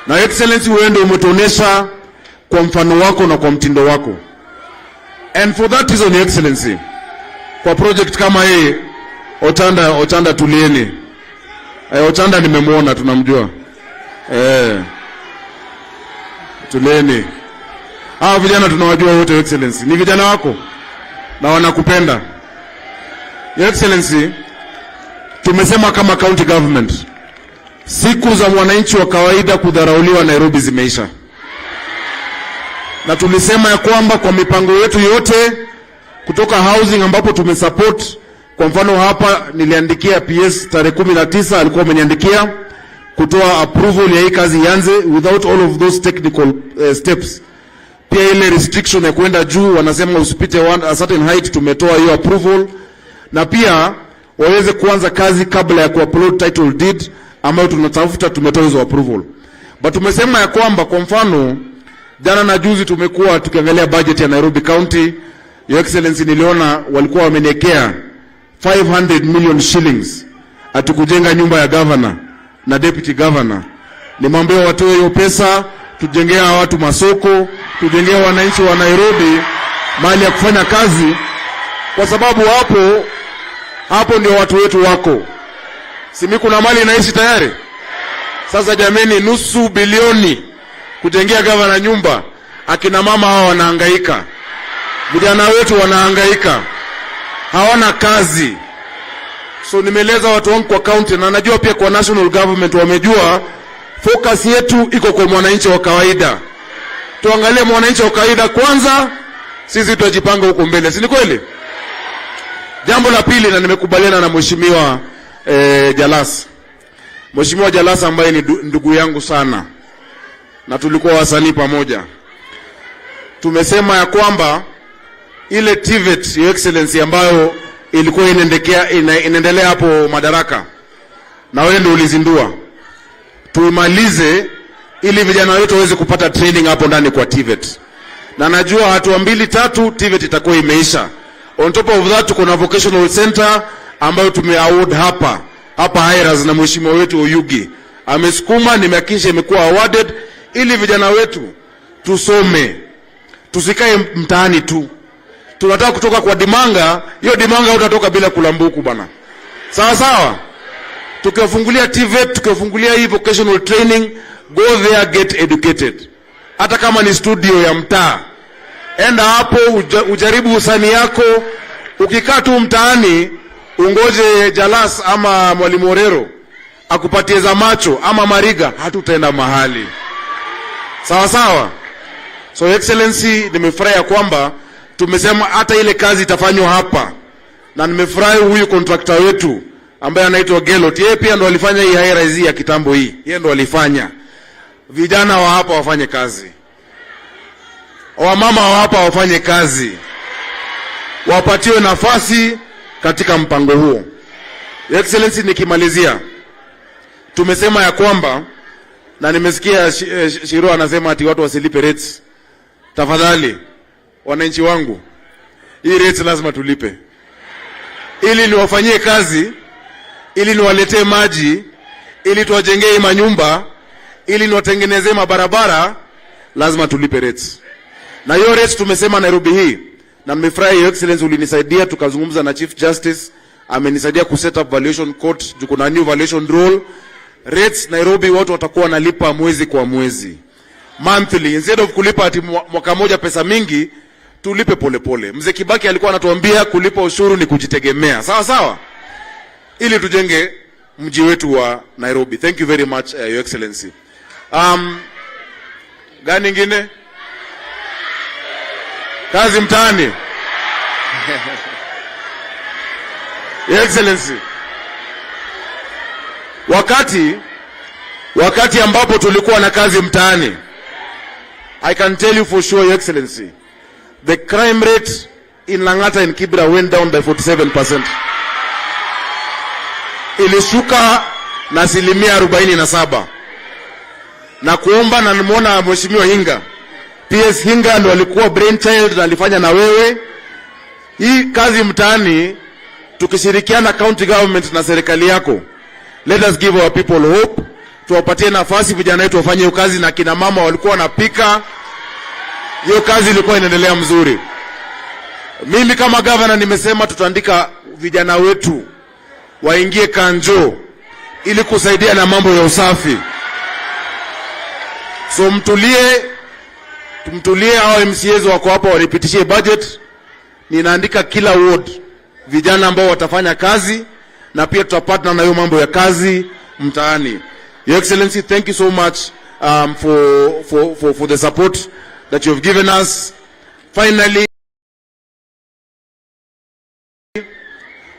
Na Excellency, wewe ndio umetuonesha kwa mfano wako na kwa mtindo wako. And for that reason, Your Excellency, kwa project kama hii, Ochanda tulieni. Ochanda nimemuona, tunamjua. Tulieni. Hawa vijana tunawajua wote, Your Excellency. Ni vijana wako na wanakupenda. Your Excellency, tumesema kama county government, siku za mwananchi wa kawaida kudharauliwa Nairobi zimeisha. Na tulisema ya kwamba kwa mipango yetu yote, kutoka housing ambapo tumesupport, kwa mfano hapa niliandikia PS tarehe 19, alikuwa ameniandikia kutoa approval ya hii kazi ianze without all of those technical steps. Pia ile restriction ya kwenda juu, wanasema usipite a certain height, tumetoa hiyo approval. Na pia waweze kuanza kazi kabla ya kuupload title deed ambayo tunatafuta, tumetoa hizo approval. But tumesema ya kwamba kwa mfano jana na juzi tumekuwa tukiangalia budget ya Nairobi County. Your Excellency, niliona walikuwa wameniwekea 500 million shillings atukujenga nyumba ya governor na deputy governor. Nimwambia watoe hiyo pesa, tujengea watu masoko, tujengea wananchi wa Nairobi mahali ya kufanya kazi, kwa sababu hapo ndio watu wetu wako. Simi kuna mali inaishi tayari. Sasa jameni, nusu bilioni kujengea gavana nyumba, akina mama hao wanahangaika. Vijana wetu wanahangaika. hawana kazi. So nimeeleza watu wangu kwa county, na najua pia kwa national government wamejua focus yetu iko kwa mwananchi wa kawaida. Tuangalie mwananchi wa kawaida kwanza, sisi tutajipanga huko mbele, si ni kweli? Jambo la pili, na nimekubaliana na mheshimiwa Jalas. Mheshimiwa Jalas ambaye ni ndugu yangu sana, na tulikuwa wasanii pamoja. Tumesema ya kwamba ile TVET, Your Excellency, ambayo ilikuwa inaendelea hapo Madaraka, na wewe ndio ulizindua, tuimalize ili vijana wetu waweze kupata training hapo ndani kwa TVET. Na najua hatua 2-3 TVET itakuwa imeisha. On top of that, tuko na vocational center ambayo tumeaward hapa Hairas, na mheshimiwa wetu Oyugi amesukuma, nimehakikisha imekuwa awarded ili vijana wetu tusome, tusikae mtaani tu. Tunataka kutoka kwa dimanga, hiyo dimanga utatoka bila kulambuku bana. Sawa sawa? Tukiwafungulia TVET, tukiwafungulia hii vocational training, go there, get educated. Hata kama ni studio ya mtaa, enda hapo ujaribu usani yako. Ukikaa tu mtaani ungoje Jalas ama Mwalimu Orero akupatie za macho ama Mariga, hatutaenda mahali. Sawa sawa? So Excellency, nimefurahi kwamba tumesema hata ile kazi itafanywa hapa, na nimefurahi huyu contractor wetu ambaye anaitwa Gelot, yeye pia ndo alifanya hii high-rise ya kitambo hii, yeye ndo alifanya. Vijana wa hapa wafanye kazi, wamama wa hapa wafanye kazi, wapatiwe nafasi katika mpango huo. Excellency, nikimalizia, tumesema ya kwamba, na nimesikia Shiro anasema ati watu wasilipe rates. Tafadhali wananchi wangu, hii rates lazima tulipe, ili niwafanyie kazi, ili niwaletee maji, ili tuwajengee manyumba, ili niwatengenezee mabarabara. Lazima tulipe rates, na hiyo rates tumesema Nairobi hii. Na nimefurahi Your Excellency ulinisaidia, tukazungumza na Chief Justice, amenisaidia ku set up valuation court, tuko na new valuation rule. Rates Nairobi watu watakuwa nalipa mwezi kwa mwezi, monthly, instead of kulipa ati mwaka moja pesa mingi, tulipe polepole. Mzee Kibaki alikuwa anatuambia kulipa ushuru ni kujitegemea. Sawa sawa? Ili tujenge mji wetu wa Nairobi. Thank you very much, Your Excellency. Gani ingine? Kazi mtaani. Your Excellency, wakati ambapo tulikuwa na kazi mtaani, I can tell you for sure, Your Excellency, the crime rate in Lang'ata and Kibra went down by 47%. Ilishuka na 47%. Na kuomba, na nimeona mheshimiwa Hinga, PS Hinga ndo alikuwa brainchild na alifanya na wewe hii kazi mtaani, tukishirikiana county government na serikali yako. Let us give our people hope, tuwapatie nafasi vijana wetu wafanye hiyo kazi. Na kina mama walikuwa wanapika, hiyo kazi ilikuwa inaendelea mzuri. Mimi kama governor nimesema tutaandika vijana wetu waingie kanjo ili kusaidia na mambo ya usafi. So mtulie, hao MCAs wako hapa wanipitishie budget. Ninaandika kila ward vijana ambao watafanya kazi, na pia tutapatana na hiyo mambo ya kazi mtaani. Your Excellency, thank you so much for the support that you have given us. Finally,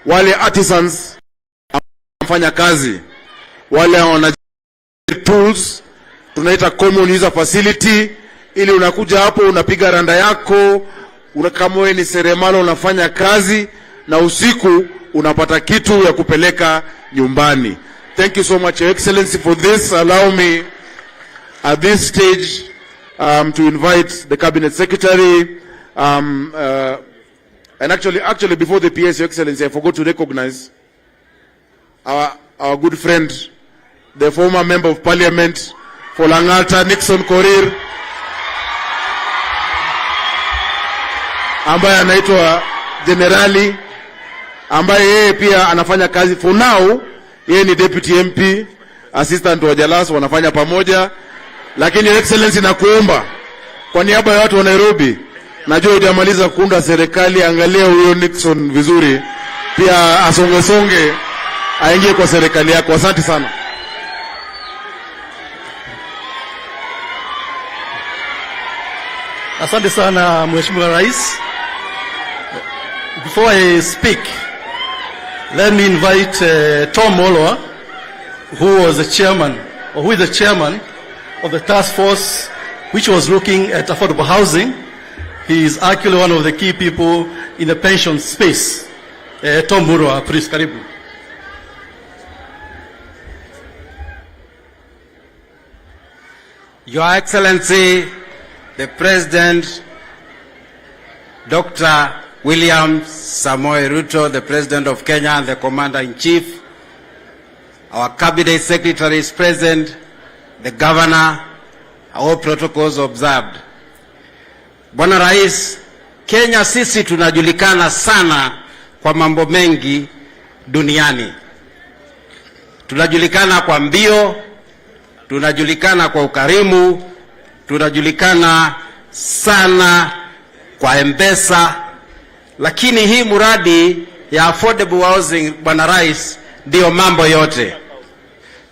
wale artisans wanafanya kazi, wale wana tools, tunaita common user facility, ili unakuja hapo unapiga randa yako, kama wewe ni seremala unafanya kazi, na usiku unapata kitu ya kupeleka nyumbani. Thank you so much, Your Excellency, for this. Allow me at this stage to invite the Cabinet Secretary, and actually before the PS, Your Excellency, I forgot to recognize our good friend, the former Member of Parliament for Lang'ata, Nixon Korir, ambaye anaitwa Generali, ambaye yeye pia anafanya kazi for now. Yeye ni Deputy MP, Assistant wa Jalas, wanafanya pamoja. Lakini Your Excellency, nakuomba kwa niaba ya watu wa Nairobi, Najua hujamaliza kuunda serikali, angalia huyo Nixon vizuri. Pia asonge aingie kwa serikali yako. Asante sana. Asante sana Mheshimiwa Rais. Before I speak, let me invite Tom Molwa, who is the chairman of the task force which was looking at affordable housing. He is actually one of the key people in the pension space. Tom Molwa, please, karibu. Your Excellency, the President, Dr. William Samoei Ruto, the President of Kenya and the Commander-in-Chief, our Cabinet Secretary is present, the Governor, all protocols observed. Bwana Rais, Kenya sisi tunajulikana sana kwa mambo mengi duniani. Tunajulikana kwa mbio, tunajulikana kwa ukarimu, tunajulikana sana kwa M-Pesa, lakini hii muradi ya affordable housing, Bwana Rais, ndio mambo yote.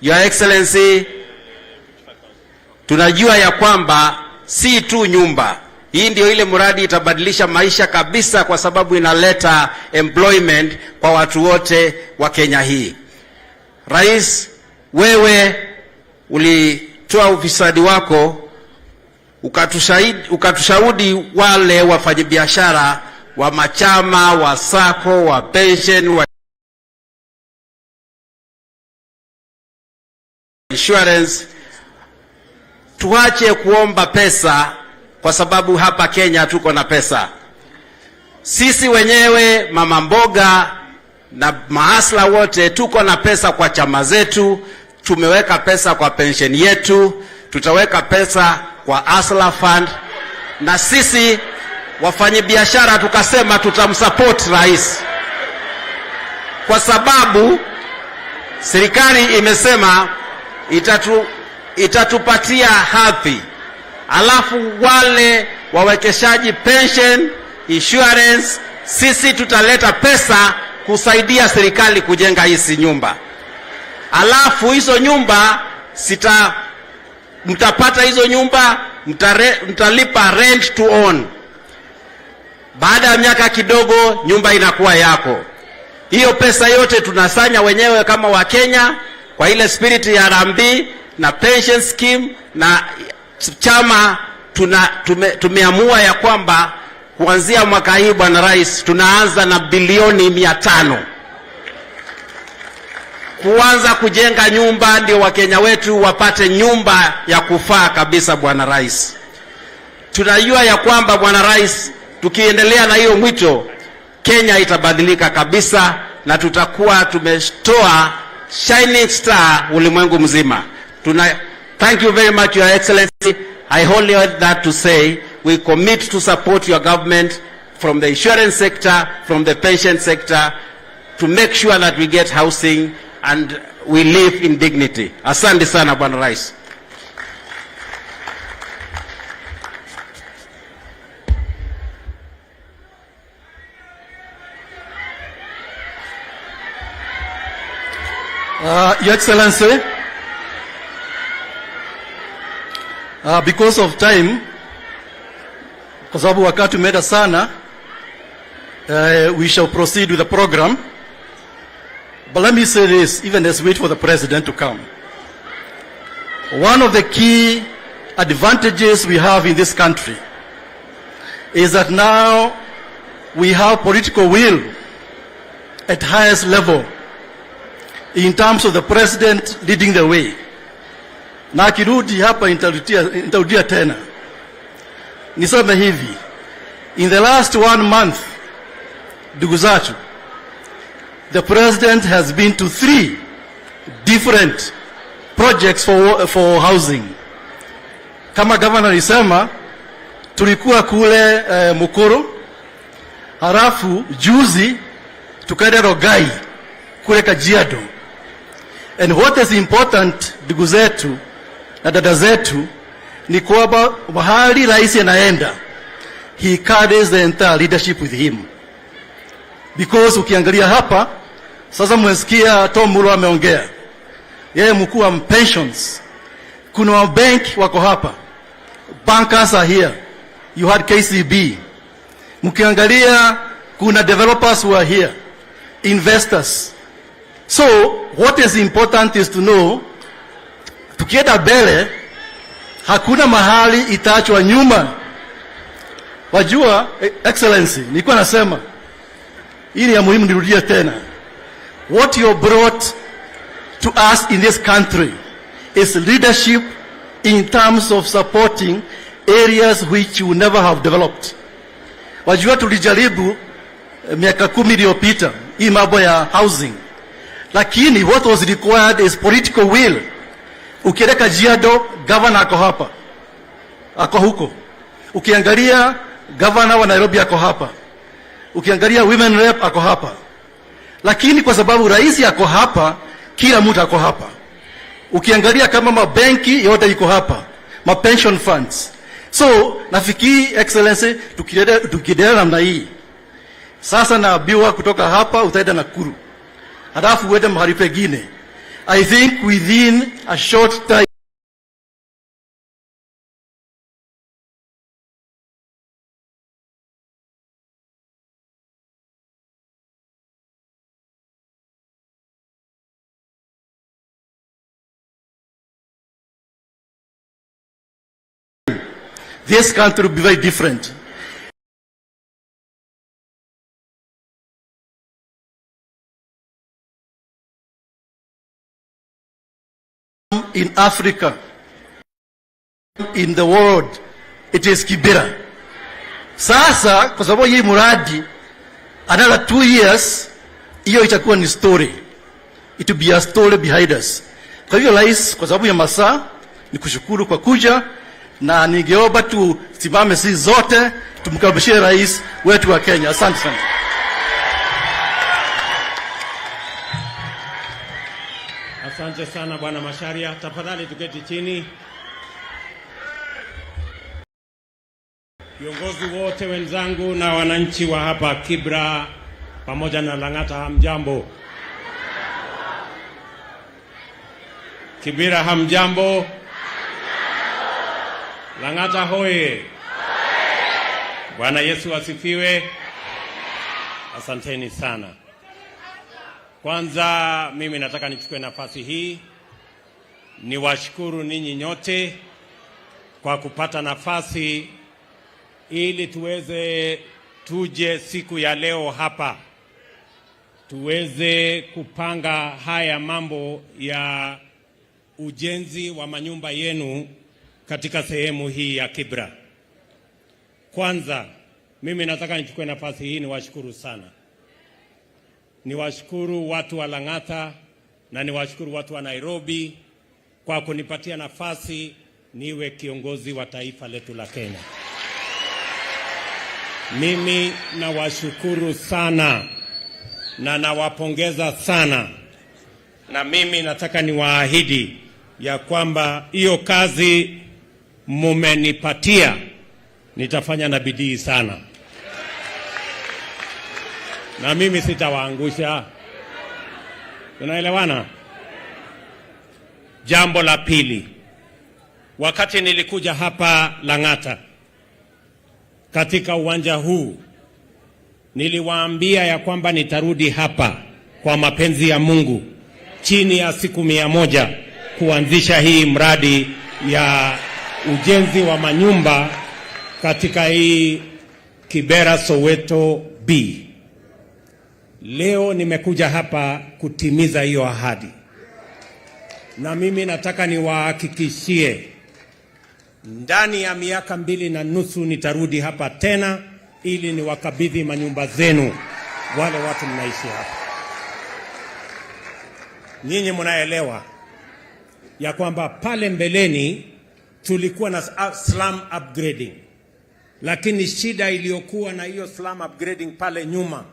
Your Excellency, tunajua ya kwamba si tu nyumba. Hii ndio ile muradi itabadilisha maisha kabisa, kwa sababu inaleta employment kwa watu wote wa Kenya hii. Wewe ulitoa ufisadi wako, ukatushaudi wale wafanyabiashara wa machama, wa sako, wa pension, wa insurance, tuache kuomba pesa, kwa sababu hapa Kenya tuko na pesa. Sisi wenyewe mama mboga na maasla wote tuko na pesa kwa chama zetu, tumeweka pesa kwa pension yetu, tutaweka pesa kwa Asla Fund, na sisi wafanyabiashara tukasema tutamsupport rais, kwa sababu serikali imesema itatupatia hadhi, alafu wale wawekeshaji pension, insurance, sisi tutaleta pesa kusaidia serikali kujenga hizi nyumba. Alafu hizo nyumba mtapata hizo nyumba, mtalipa rent to own. Baada ya miaka kidogo nyumba inakuwa yako. Hiyo pesa yote tunasanya wenyewe kama wa Kenya kwa ile spirit ya Rambi na pension scheme, na chama tumeamua ya kwamba kuanzia mwaka hii, Bwana Rais, tunaanza na bilioni 500 kuanza kujenga nyumba, ndio Wakenya wetu wapate nyumba ya kufaa kabisa. Bwana Rais, tunajua ya kwamba Bwana Rais, tukiendelea na hiyo mwito, Kenya itabadilika kabisa na tutakuwa tumetoa shining star ulimwengu mzima. Thank you very much, Your Excellency. I only have that to say, we commit to support your government from the insurance sector, from the pension sector, to make sure that we get housing and we live in dignity. Asante sana, Bwana Rais. Your Excellency, because of time, kwa sababu wakati umeenda sana, we shall proceed with the program. But let me say this, even as we wait for the President to come. One of the key advantages we have in this country is that now we have political will at highest level in terms of the President leading the way. Na akirudi hapa nitarudia tena. Niseme hivi, in the last 1 month, ndugu zetu, the President has been to 3 different projects for housing. Kama governor alisema, tulikuwa kule Mukuru, halafu juzi tukaenda Rogai kule Kajiado. And what is important, ndugu zetu na dada zetu, ni kwamba mahali rais anaenda, he carries the entire leadership with him. Because ukiangalia hapa, sasa mwesikia Tom Mulo ameongea. Yeye mkuu wa pensions. Kuna wa bank wako hapa. Bankers are here. You had KCB. Mkiangalia kuna developers who are here. Investors. So, what is important is to know, tukienda mbele, hakuna mahali itaachwa nyuma. Wajua, Excellency, nilikuwa nasema, hii ni ya muhimu nirudie tena. What you brought to us in this country is leadership in terms of supporting areas which you never have developed. Wajua tulijaribu miaka 10 iliyopita hii mambo ya housing. Lakini what was required is political will. Ukienda Kajiado, governor ako hapa. Ako huko. Ukiangalia governor wa Nairobi ako hapa. Ukiangalia women rep ako hapa. Lakini kwa sababu rais ako hapa, kila mtu ako hapa. Ukiangalia kama mabenki yote iko hapa. Ma pension funds. So, nafikiri Excellency, tukiendelea namna hii. Sasa naambiwa kutoka hapa utaenda Nakuru. Halafu uende mahali pengine. I think within a short time this country will be very different. In Africa, in the world, it is Kibra. Sasa, kwa sababu hii muradi, another 2 years, hiyo itakuwa ni story. It will be a story behind us. Kwa hivyo rais, kwa sababu ya masaa, ni kushukuru kwa kuja, na ningeomba tusimame sisi zote, tumkaribishe rais wetu wa Kenya. Asante sana. Asante sana Bwana Macharia. Tafadhali tuketi chini. Viongozi wote wenzangu na wananchi wa hapa Kibra pamoja na Lang'ata, hamjambo. Kibra hamjambo. Lang'ata hoye. Bwana Yesu asifiwe. Asanteni sana. Kwanza mimi nataka nichukue nafasi hii niwashukuru ninyi nyote kwa kupata nafasi ili tuje siku ya leo hapa tuweze kupanga haya mambo ya ujenzi wa manyumba yenu katika sehemu hii ya Kibra. Kwanza mimi nataka nichukue nafasi hii niwashukuru sana. Niwashukuru watu wa Lang'ata na niwashukuru watu wa Nairobi kwa kunipatia nafasi niwe kiongozi wa taifa letu la Kenya. Mimi nawashukuru sana na nawapongeza sana, na mimi nataka niwaahidi ya kwamba hiyo kazi mumenipatia nitafanya na bidii sana. Na mimi sitawaangusha. Tunaelewana? Jambo la pili. Wakati nilikuja hapa Lang'ata katika uwanja huu, niliwaambia ya kwamba nitarudi hapa kwa mapenzi ya Mungu chini ya siku 100 kuanzisha hii mradi ya ujenzi wa manyumba katika hii Kibera Soweto B. Leo nimekuja hapa kutimiza hiyo ahadi. Na mimi nataka niwahakikishie ndani ya miaka 2.5 nitarudi hapa tena ili niwakabidhi manyumba zenu wale watu mnaishi hapa. Nyinyi mnaelewa ya kwamba pale mbeleni tulikuwa na slum upgrading. Lakini shida iliyokuwa na hiyo slum upgrading pale nyuma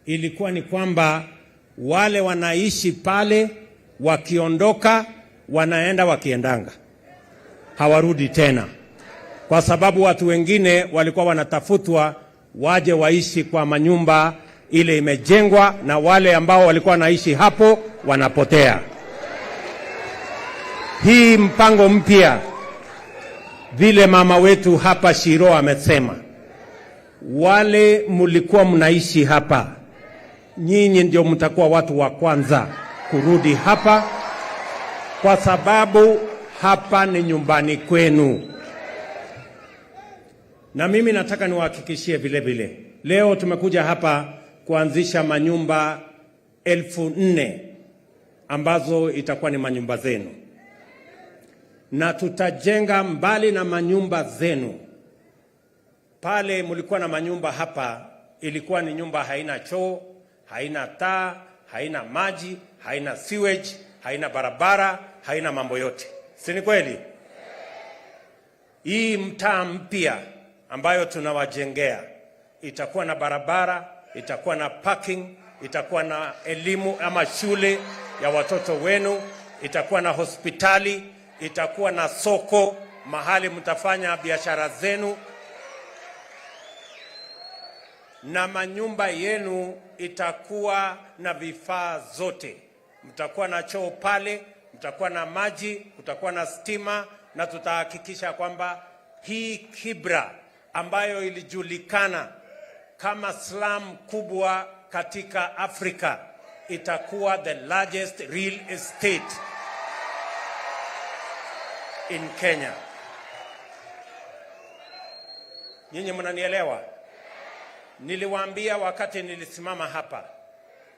ilikuwa ni kwamba wale wanaishi pale wakiondoka wanaenda wakiendanga, hawarudi tena. kwa sababu watu wengine walikuwa wanatafutwa waje waishi kwa manyumba ile imejengwa, na wale ambao walikuwa wanaishi hapo wanapotea. Hii mpango mpya, vile mama wetu hapa Shiro amesema, wale mlikuwa mnaishi hapa, nyinyi ndio mtakuwa watu wa kwanza kurudi hapa, kwa sababu hapa ni nyumbani kwenu. Na mimi nataka niwahakikishie vile vile, leo tumekuja hapa kuanzisha manyumba 4,000 ambazo itakuwa ni manyumba zenu, na tutajenga mbali na manyumba zenu. Pale mlikuwa na manyumba hapa, ilikuwa ni nyumba haina choo, haina taa, haina maji, haina sewage, haina barabara, haina mambo yote. Si ni kweli? Hii mtaa mpya ambayo tunawajengea itakuwa na barabara, itakuwa na parking, itakuwa na elimu ama shule ya watoto wenu, itakuwa na hospitali, itakuwa na soko mahali mtafanya biashara zenu, na manyumba yenu itakuwa na vifaa zote. Mtakuwa na choo pale, mtakuwa na maji, kutakuwa na stima, na tutahakikisha kwamba hii Kibra ambayo ilijulikana kama slum kubwa katika Afrika itakuwa the largest real estate in Kenya. Nyinyi mnanielewa? Niliwaambia wakati nilisimama hapa,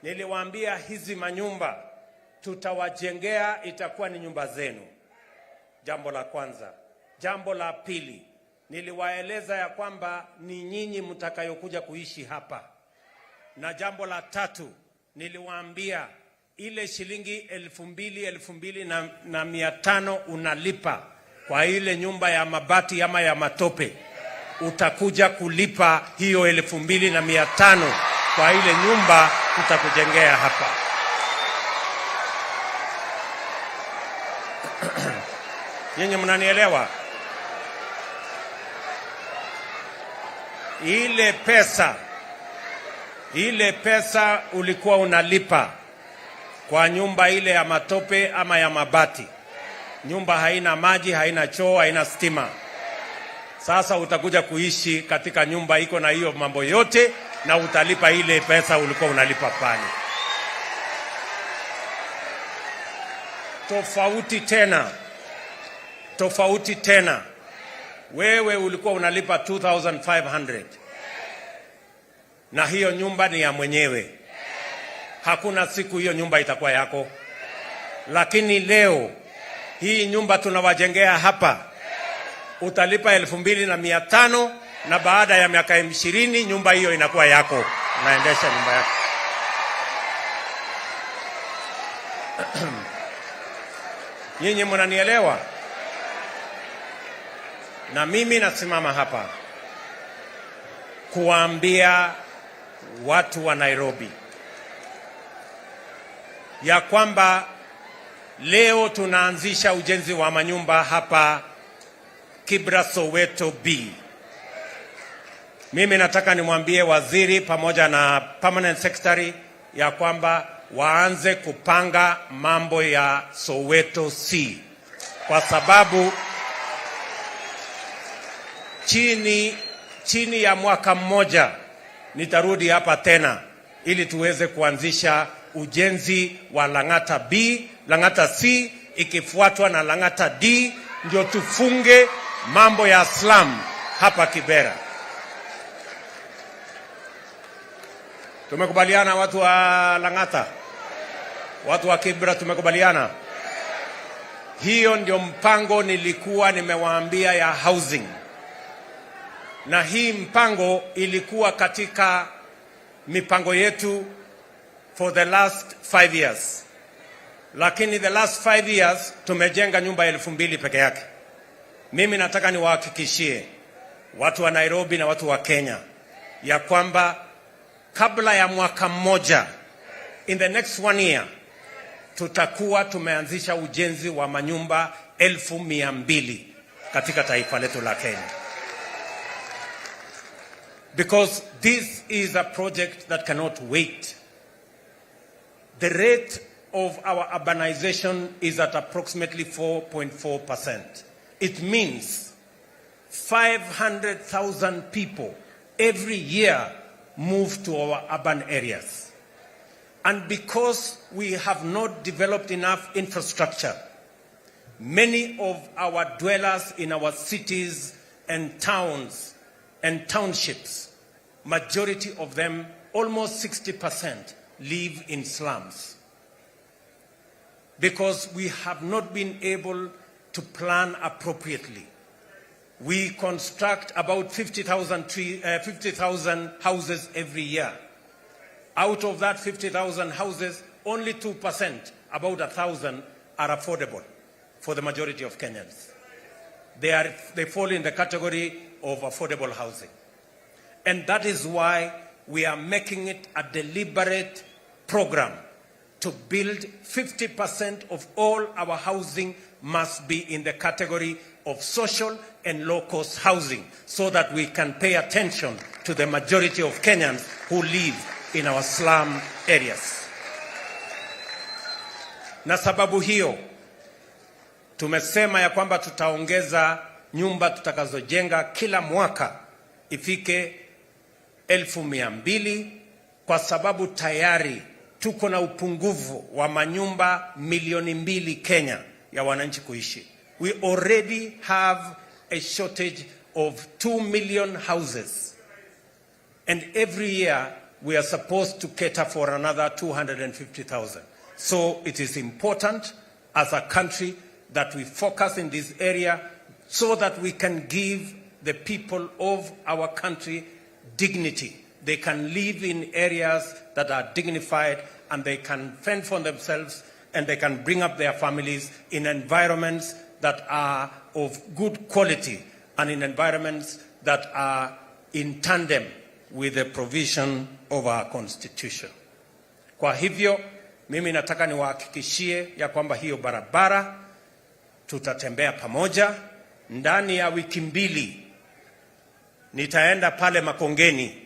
niliwaambia hizi manyumba tutawajengea itakuwa ni nyumba zenu. Jambo la kwanza. Jambo la pili, niliwaeleza ya kwamba ni nyinyi mtakayokuja kuishi hapa. Na jambo la tatu, niliwaambia ile shilingi 2,500 unalipa kwa ile nyumba ya mabati ama ya matope, utakuja kulipa hiyo 2,500 kwa ile nyumba tutakujengea hapa. Nyinyi mnanielewa? Ile pesa ulikuwa unalipa kwa nyumba ile ya matope ama ya mabati, nyumba haina maji, haina choo, haina stima. Sasa utakuja kuishi katika nyumba iko na hiyo mambo yote, na utalipa ile pesa ulikuwa unalipa pale. Tofauti tena, wewe ulikuwa unalipa 2,500 na hiyo nyumba ni ya mwenyewe. Hakuna siku hiyo nyumba itakuwa yako. Lakini leo hii nyumba tunawajengea hapa, utalipa 2,500 na baada ya miaka 20 nyumba hiyo inakuwa yako. Unaendesha nyumba yako. Nyinyi mnanielewa? Na mimi nasimama hapa kuambia watu wa Nairobi ya kwamba leo tunaanzisha ujenzi wa manyumba hapa Kibra Soweto B. Mimi nataka nimwambie waziri pamoja na permanent secretary ya kwamba waanze kupanga mambo ya Soweto C, kwa sababu chini ya mwaka mmoja nitarudi hapa tena ili tuweze kuanzisha ujenzi wa Lang'ata B, Lang'ata C ikifuatwa na Lang'ata D, ndio tufunge mambo ya slum hapa Kibera. Tumekubaliana watu wa Lang'ata? Watu wa Kibra tumekubaliana? Hiyo ndio mpango nilikuwa nimewaambia ya housing. Na hii mpango ilikuwa katika mipango yetu for the last 5 years. Lakini the last 5 years tumejenga nyumba 2,000 peke yake. Mimi nataka niwahakikishie watu wa Nairobi na watu wa Kenya ya kwamba kabla ya mwaka mmoja, in the next 1 year, tutakuwa tumeanzisha ujenzi wa manyumba 200,000 katika taifa letu la Kenya. Because this is a project that cannot wait. The rate of our urbanization is at approximately 4.4%. It means 500,000 people every year move to our urban areas. And because we have not developed enough infrastructure, many of our dwellers in our cities and towns and townships, majority of them, almost 60%, live in slums. Because we have not been able to plan appropriately. We construct about 50,000 houses every year. Out of that 50,000 houses, only 2%, about 1,000, are affordable for the majority of Kenyans. They fall in the category of affordable housing. And that is why we are making it a deliberate program to build 50% of all our housing must be in the category of social and low-cost housing, so that we can pay attention to the majority of Kenyans who live in our slum areas. Na sababu hiyo, tumesema ya kwamba tutaongeza nyumba tutakazojenga kila mwaka ifike 1,200, kwa sababu tayari tuko na upungufu wa manyumba milioni 2 Kenya ya wananchi kuishi. We already have a shortage of 2 million houses. And every year we are supposed to cater for another 250,000. So it is important as a country that we focus in this area so that we can give the people of our country dignity. They can live in areas that are dignified, and they can fend for themselves, and they can bring up their families in environments that are of good quality and in environments that are in tandem with the provision of our constitution. Kwa hivyo, mimi nataka niwahakikishie ya kwamba hiyo barabara tutatembea pamoja. Ndani ya wiki 2 nitaenda pale Makongeni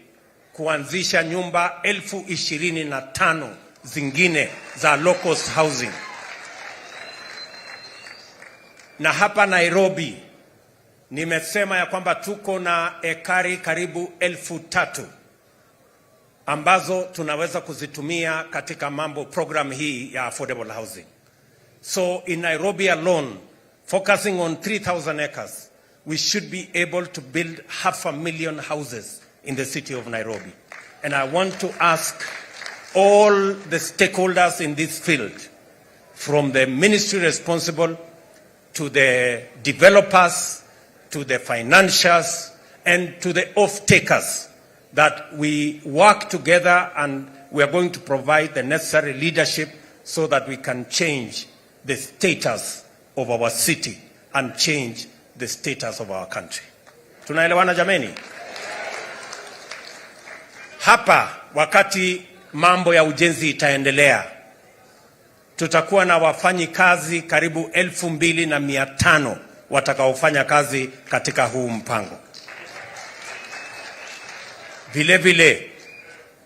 kuanzisha nyumba 25,000 zingine za low-cost housing. Na hapa Nairobi nimesema ya kwamba tuko na ekari karibu 3,000 ambazo tunaweza kuzitumia katika program hii ya affordable housing. So in Nairobi alone, focusing on 3,000 acres, we should be able to build 500,000 houses in the city of Nairobi. And I want to ask all the stakeholders in this field, from the ministry responsible to the developers, to the financiers, and to the off-takers, that we work together and we are going to provide the necessary leadership so that we can change the status of our city and change the status of our country. Tunaelewana jameni? Hapa wakati mambo ya ujenzi itaendelea, tutakuwa na wafanyi kazi karibu 2,500 watakaofanya kazi katika huu mpango. Vile vile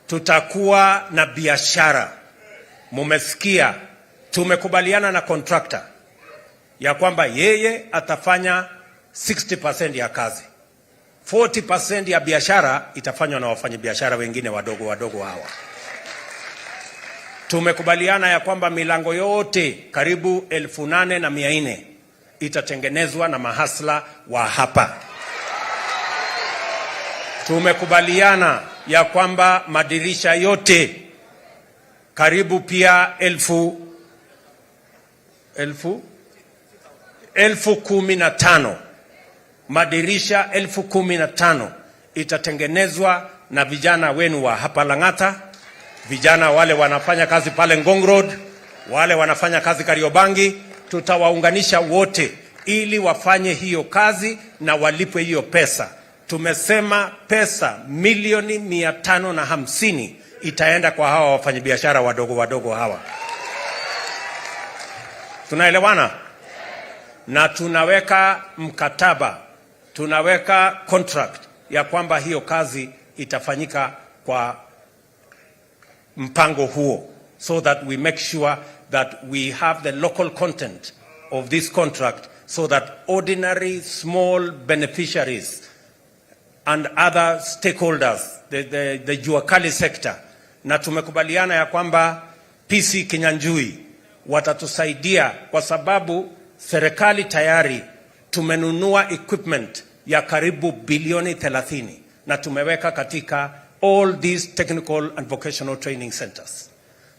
tutakuwa na biashara. Mumesikia tumekubaliana na contractor ya kwamba yeye atafanya 60% ya kazi. 40% ya biashara itafanywa na wafanyabiashara wengine wadogo wadogo hawa. Tumekubaliana ya kwamba milango yote karibu 8,400 itatengenezwa na mahasla wa hapa. Tumekubaliana ya kwamba madirisha yote karibu pia 15,000 madirisha 15,000 itatengenezwa na vijana wenu wa hapa Lang'ata, vijana wale wanafanya kazi pale Ngong Road, wale wanafanya kazi Kariobangi. Tutawaunganisha wote ili wafanye hiyo kazi na walipwe hiyo pesa. Tumesema pesa milioni 550 itaenda kwa hawa wafanyabiashara wadogo wadogo hawa. Tunaelewana? na tunaweka mkataba, tunaweka contract ya kwamba hiyo kazi itafanyika kwa mpango huo, so that we make sure that we have the local content of this contract, so that ordinary small beneficiaries and other stakeholders, the juakali sector, na tumekubaliana ya kwamba PC Kinyanjui watatusaidia kwa sababu serikali tayari tumenunua equipment ya karibu bilioni 30 na tumeweka katika all these technical and vocational training centers.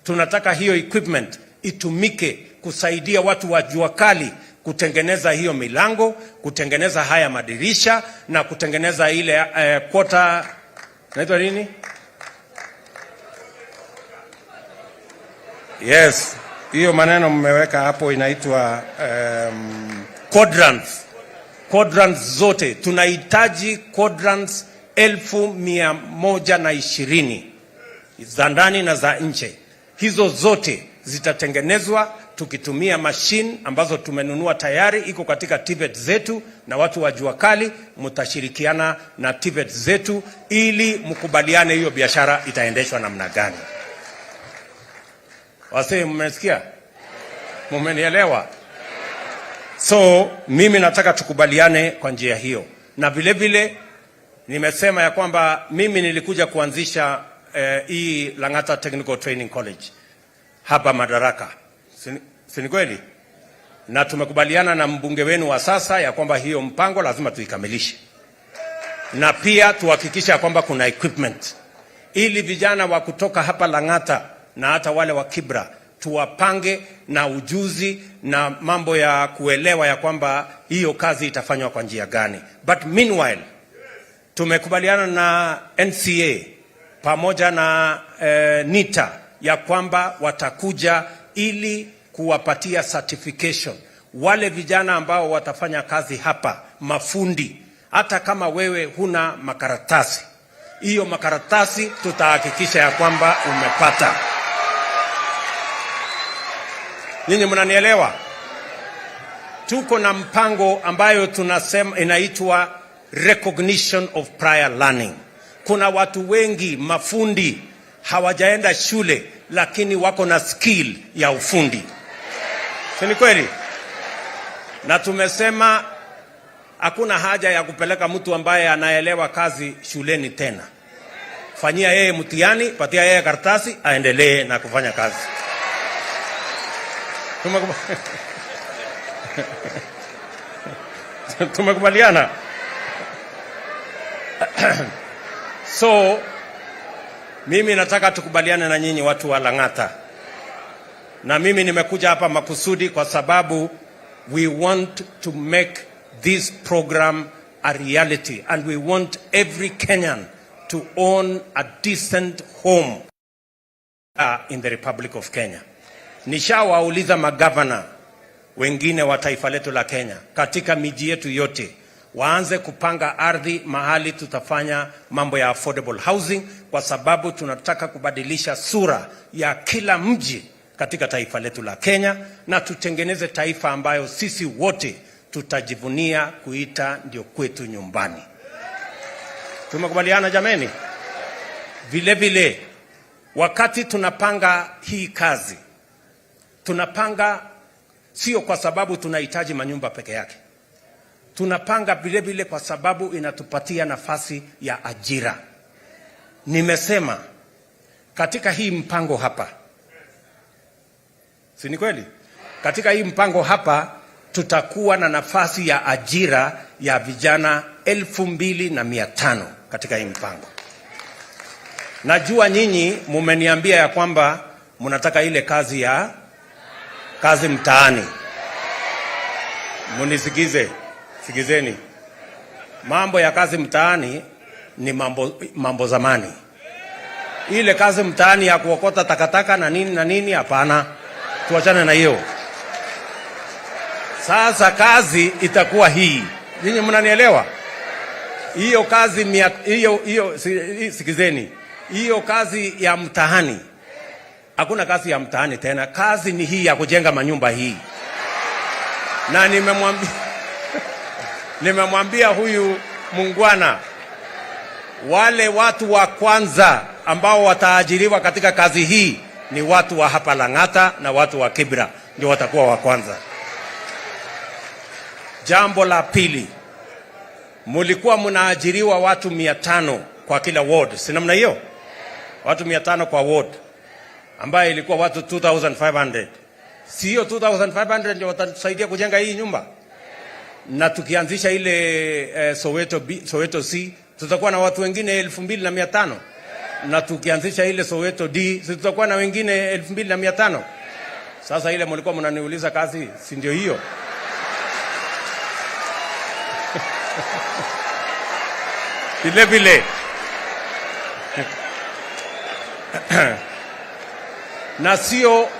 Tunataka hiyo equipment itumike kusaidia watu wa juakali kutengeneza hiyo milango, kutengeneza haya madirisha na kutengeneza ile quarter, naitwa nini? Yes, hiyo maneno mmeweka hapo inaitwa quadrants. Quadrants zote tunahitaji quadrants 1,120 za ndani na za nje. Hizo zote zitatengenezwa tukitumia machine ambazo tumenunua tayari, iko katika TVET zetu, na watu wa juakali mtashirikiana na TVET zetu ili mkubaliane hiyo biashara itaendeshwa namna gani. Wase, mmesikia? Mmenielewa? So mimi nataka tukubaliane kwa njia hiyo, na vile vile nimesema ya kwamba mimi nilikuja kuanzisha hii Lang'ata Technical Training College hapa Madaraka, si kweli? Na tumekubaliana na mbunge wenu wa sasa ya kwamba hiyo mpango lazima tuikamilishe, na pia tuhakikisha ya kwamba kuna equipment ili vijana wa kutoka hapa Lang'ata na hata wale wa Kibra tuwapange na ujuzi na mambo ya kuelewa ya kwamba hiyo kazi itafanywa kwa njia gani. But meanwhile tumekubaliana na NCA pamoja na NITA ya kwamba watakuja ili kuwapatia certification wale vijana ambao watafanya kazi hapa, mafundi. Hata kama wewe huna makaratasi, hiyo makaratasi tutahakikisha ya kwamba umepata. Ninyi mnanielewa? Tuko na mpango ambayo tunasema inaitwa recognition of prior learning. Kuna watu wengi mafundi hawajaenda shule lakini wako na skill ya ufundi. Si kweli? Na tumesema hakuna haja ya kupeleka mtu ambaye anaelewa kazi shuleni tena. Fanyia yeye mtihani, patia yeye karatasi, aendelee na kufanya kazi. Tumekubaliana. So mimi nataka tukubaliane na nyinyi watu wa Lang'ata, na mimi nimekuja hapa makusudi kwa sababu we want to make this program a reality, and we want every Kenyan to own a decent home in the Republic of Kenya. Nishawauliza magavana wengine wa taifa letu la Kenya katika miji yetu yote waanze kupanga ardhi mahali tutafanya mambo ya affordable housing, kwa sababu tunataka kubadilisha sura ya kila mji katika taifa letu la Kenya, na tutengeneze taifa ambayo sisi wote tutajivunia kuita ndio kwetu nyumbani. Tumekubaliana jameni? Vile vile wakati tunapanga hii kazi, tunapanga sio kwa sababu tunahitaji manyumba peke yake. Tunapanga vile vile kwa sababu inatupatia nafasi ya ajira. Nimesema katika hii mpango hapa, si ni kweli? Katika hii mpango hapa tutakuwa na nafasi ya ajira ya vijana 2,500 katika hii mpango. Najua nyinyi mumeniambia ya kwamba mnataka ile kazi mtaani. Munisikize, sikizeni. Mambo ya kazi mtaani ni mambo zamani. Ile kazi mtaani ya kuokota takataka na nini hapana. Tuachane na hiyo. Sasa kazi itakuwa hii. Ninyi mnanielewa? Hiyo kazi sikizeni. Hiyo kazi ya mtaani, hakuna kazi ya mtaani tena. Kazi ni hii ya kujenga manyumba hii. na nimemwambia huyu mungwana, wale watu wa kwanza ambao wataajiriwa katika kazi hii ni watu wa hapa Lang'ata na watu wa Kibra, ndio watakuwa wa kwanza. Jambo la pili, mulikuwa mnaajiriwa watu 500 kwa kila ward, si namna hiyo? Watu 500 kwa ward, ambaye ilikuwa watu 2500. Sio 2500 ndio watatusaidia kujenga hii nyumba? Na tukianzisha ile Soweto C, tutakuwa na watu wengine 2500. Na tukianzisha ile Soweto D, tutakuwa na wengine 2500. Sasa ile mlikuwa mnaniuliza kazi, si ndio hiyo? Vile vile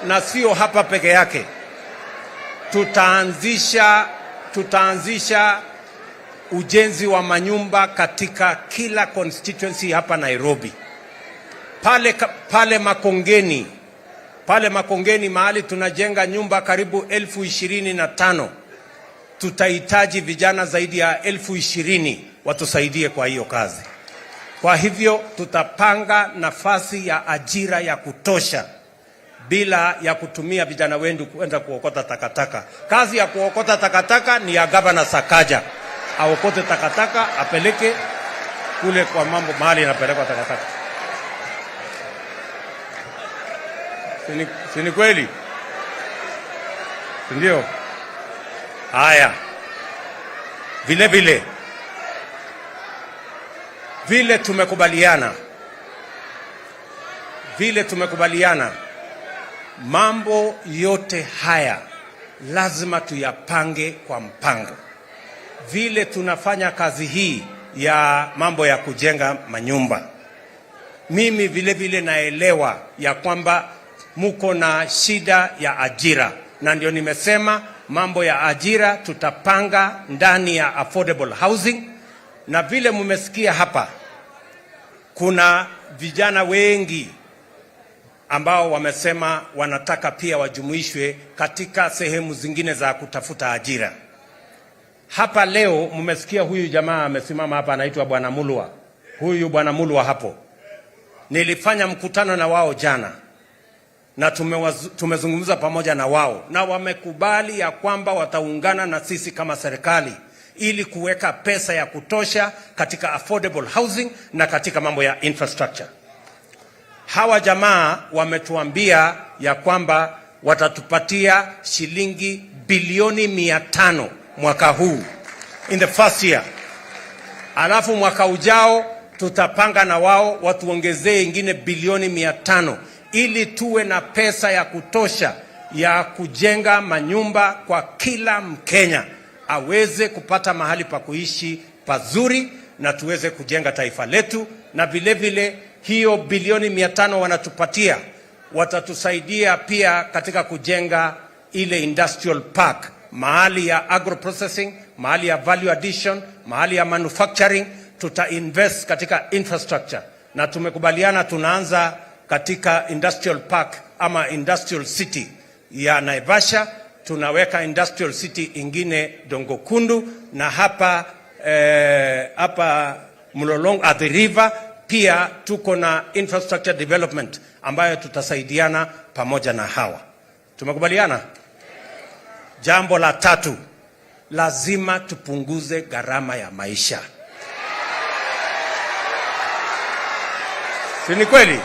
na sio hapa peke yake, tutaanzisha ujenzi wa manyumba katika kila constituency hapa Nairobi. Pale Makongeni mahali tunajenga nyumba karibu 25,000. Tutahitaji vijana zaidi ya 20,000 watusaidie kwa hiyo kazi. Kwa hivyo tutapanga nafasi ya ajira ya kutosha bila ya kutumia vijana wendu kwenda kuokota takataka. Kazi ya kuokota takataka ni ya Gavana Sakaja. Aokote takataka apeleke kule kwa mambo mahali inapelekwa takataka. Sini kweli? Ndio. Haya. Vile tumekubaliana mambo yote haya lazima tuyapange kwa mpango. Vile tunafanya kazi hii ya mambo ya kujenga manyumba, mimi vile naelewa ya kwamba muko na shida ya ajira, na ndio nimesema mambo ya ajira tutapanga ndani ya affordable housing. Na vile mmesikia hapa, kuna vijana wengi ambao wamesema wanataka pia wajumuishwe katika sehemu zingine za kutafuta ajira. Hapa leo mmesikia huyu jamaa amesimama hapa, anaitwa Bwana Mulwa. Huyu Bwana Mulwa hapo, nilifanya mkutano na wao jana na tumezungumza pamoja na wao, na wamekubali ya kwamba wataungana na sisi kama serikali ili kuweka pesa ya kutosha katika affordable housing na katika mambo ya infrastructure. Hawa jamaa wametuambia ya kwamba watatupatia shilingi bilioni 500 mwaka huu, in the first year. Alafu mwaka ujao tutapanga na wao watuongezee ingine bilioni 500 ili tuwe na pesa ya kutosha ya kujenga manyumba kwa kila Mkenya aweze kupata mahali pa kuishi pazuri, na tuweze kujenga taifa letu. Na vile hiyo bilioni 500 wanatupatia, watatusaidia pia katika kujenga ile industrial park, mahali ya agro processing, mahali ya value addition, mahali ya manufacturing. Tutainvest katika infrastructure, na tumekubaliana tunaanza katika industrial park ama industrial city ya Naivasha. Tunaweka industrial city ingine Dongokundu, na hapa Mlolongo at the river pia tuko na infrastructure development ambayo tutasaidiana pamoja na hawa. Tumekubaliana? Jambo la tatu, lazima tupunguze gharama ya maisha. Si ni kweli?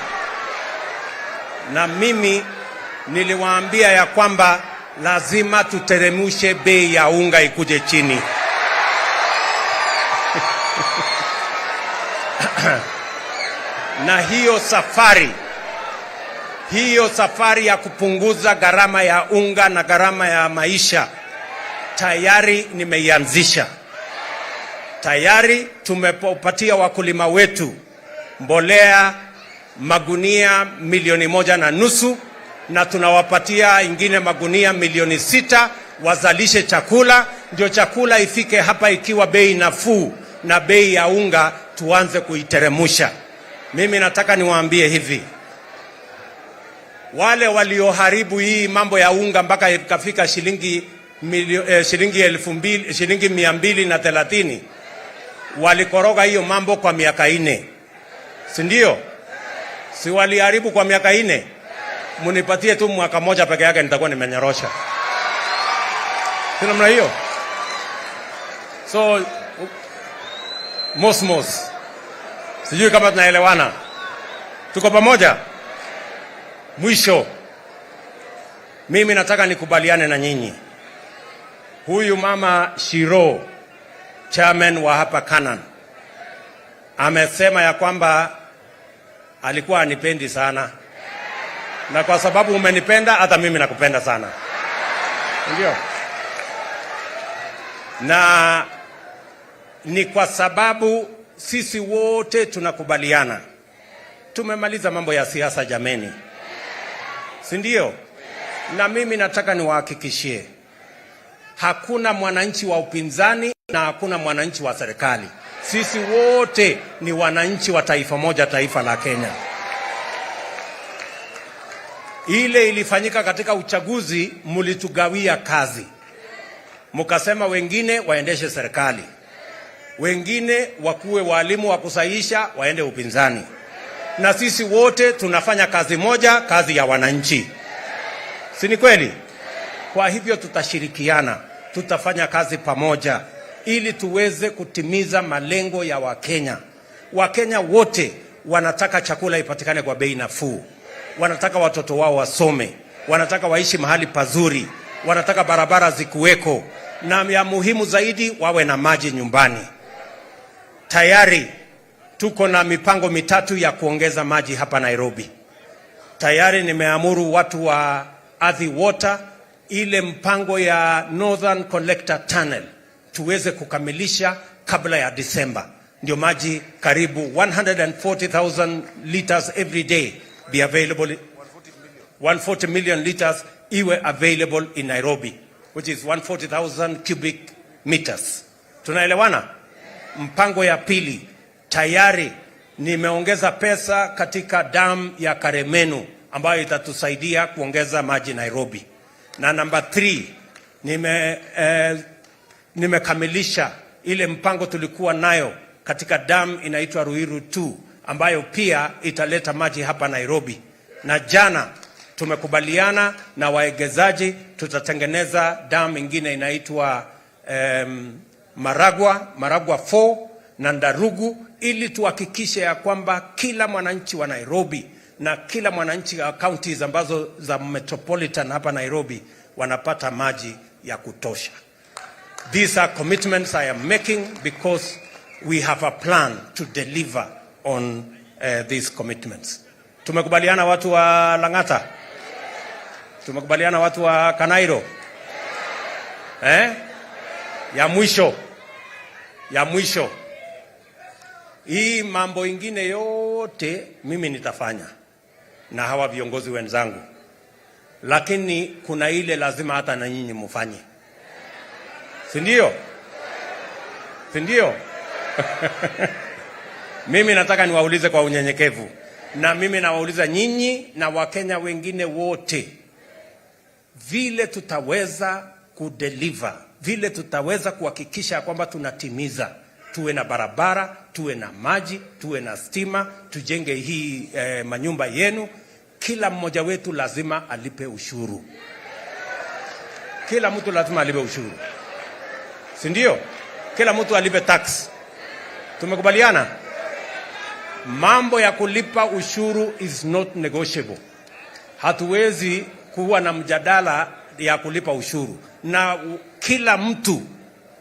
Na mimi niliwaambia ya kwamba lazima tuteremushe bei ya unga ikuje chini. Na hiyo safari ya kupunguza gharama ya unga na gharama ya maisha tayari nimeianzisha. Tayari tumepatia wakulima wetu mbolea magunia 1.5 na tunawapatia ingine magunia 6 wazalishe chakula, ndio chakula ifike hapa ikiwa bei nafuu, na bei ya unga tuanze kuiteremusha. Mimi nataka niwaambie hivi, wale walioharibu hii mambo ya unga mpaka ikafika shilingi shilingi 230 walikoroga hiyo mambo kwa miaka 4, si ndio? Si waliharibu kwa miaka 4? Munipatie tu mwaka moja peke yake nitakuwa nimenyorosha. Si namna hiyo? So mos sijui kama tunaelewana, tuko pamoja. Mwisho, mimi nataka nikubaliane na nyinyi. Huyu mama Shiro, chairman wa hapa Canaan, amesema ya kwamba alikuwa anipendi sana, na kwa sababu umenipenda hata mimi nakupenda sana, ndio? Na ni kwa sababu sisi wote tunakubaliana. Tumemaliza mambo ya siasa jameni, si ndio? Na mimi nataka niwahakikishie, hakuna mwananchi wa upinzani na hakuna mwananchi wa serikali. Sisi wote ni wananchi wa taifa moja, taifa la Kenya. Ile ilifanyika katika uchaguzi, mulitugawia kazi. Mukasema wengine waendeshe serikali, wengine wakuwe walimu wa kusahisha waende upinzani, na sisi wote tunafanya kazi moja, kazi ya wananchi. Si ni kweli? Kwa hivyo tutashirikiana, tutafanya kazi pamoja ili tuweze kutimiza malengo ya Wakenya. Wakenya wote wanataka chakula ipatikane kwa bei nafuu, wanataka watoto wao wasome, wanataka waishi mahali pazuri, wanataka barabara zikuweko, na ya muhimu zaidi wawe na maji nyumbani. Tayari tuko na mipango mitatu ya kuongeza maji hapa Nairobi. Tayari nimeamuru watu wa Athi Water ile mpango ya Northern Collector Tunnel tuweze kukamilisha kabla ya Disemba. Ndio maji karibu 140,000 liters every day be available, 140 million liters iwe available in Nairobi, which is 140,000 cubic meters. Tunaelewana? Mpango ya pili, tayari nimeongeza pesa katika dam ya Karemenu ambayo itatusaidia kuongeza maji Nairobi. Na number 3, nimekamilisha ile mpango tulikuwa nayo katika dam inaitwa Ruiru 2 ambayo pia italeta maji hapa Nairobi. Na jana tumekubaliana na waegezaji tutatengeneza dam ingine inaitwa Maragwa 4 na Ndarugu, ili tuhakikishe ya kwamba kila mwananchi wa Nairobi na kila mwananchi wa counties ambazo za metropolitan hapa Nairobi wanapata maji ya kutosha. These are commitments I am making because we have a plan to deliver on these commitments. Tumekubaliana watu wa Lang'ata? Tumekubaliana watu wa Kanairo? Ya mwisho. Hii mambo ingine yote mimi nitafanya na hawa viongozi wenzangu, lakini kuna ile lazima hata na nyinyi mufanye, si ndio? Si ndio? Mimi nataka niwaulize kwa unyenyekevu, na mimi nawauliza nyinyi na Wakenya wengine wote, vile tutaweza kudeliver, vile tutaweza kuhakikisha kwamba tunatimiza, tuwe na barabara, tuwe na maji, tuwe na stima, tujenge hii manyumba yenu. Kila mmoja wetu lazima alipe ushuru. Kila mtu lazima alipe ushuru, si ndio? Kila mtu alipe tax. Tumekubaliana? Mambo ya kulipa ushuru is not negotiable. Hatuwezi kuwa na mjadala ya kulipa ushuru. Na kila mtu,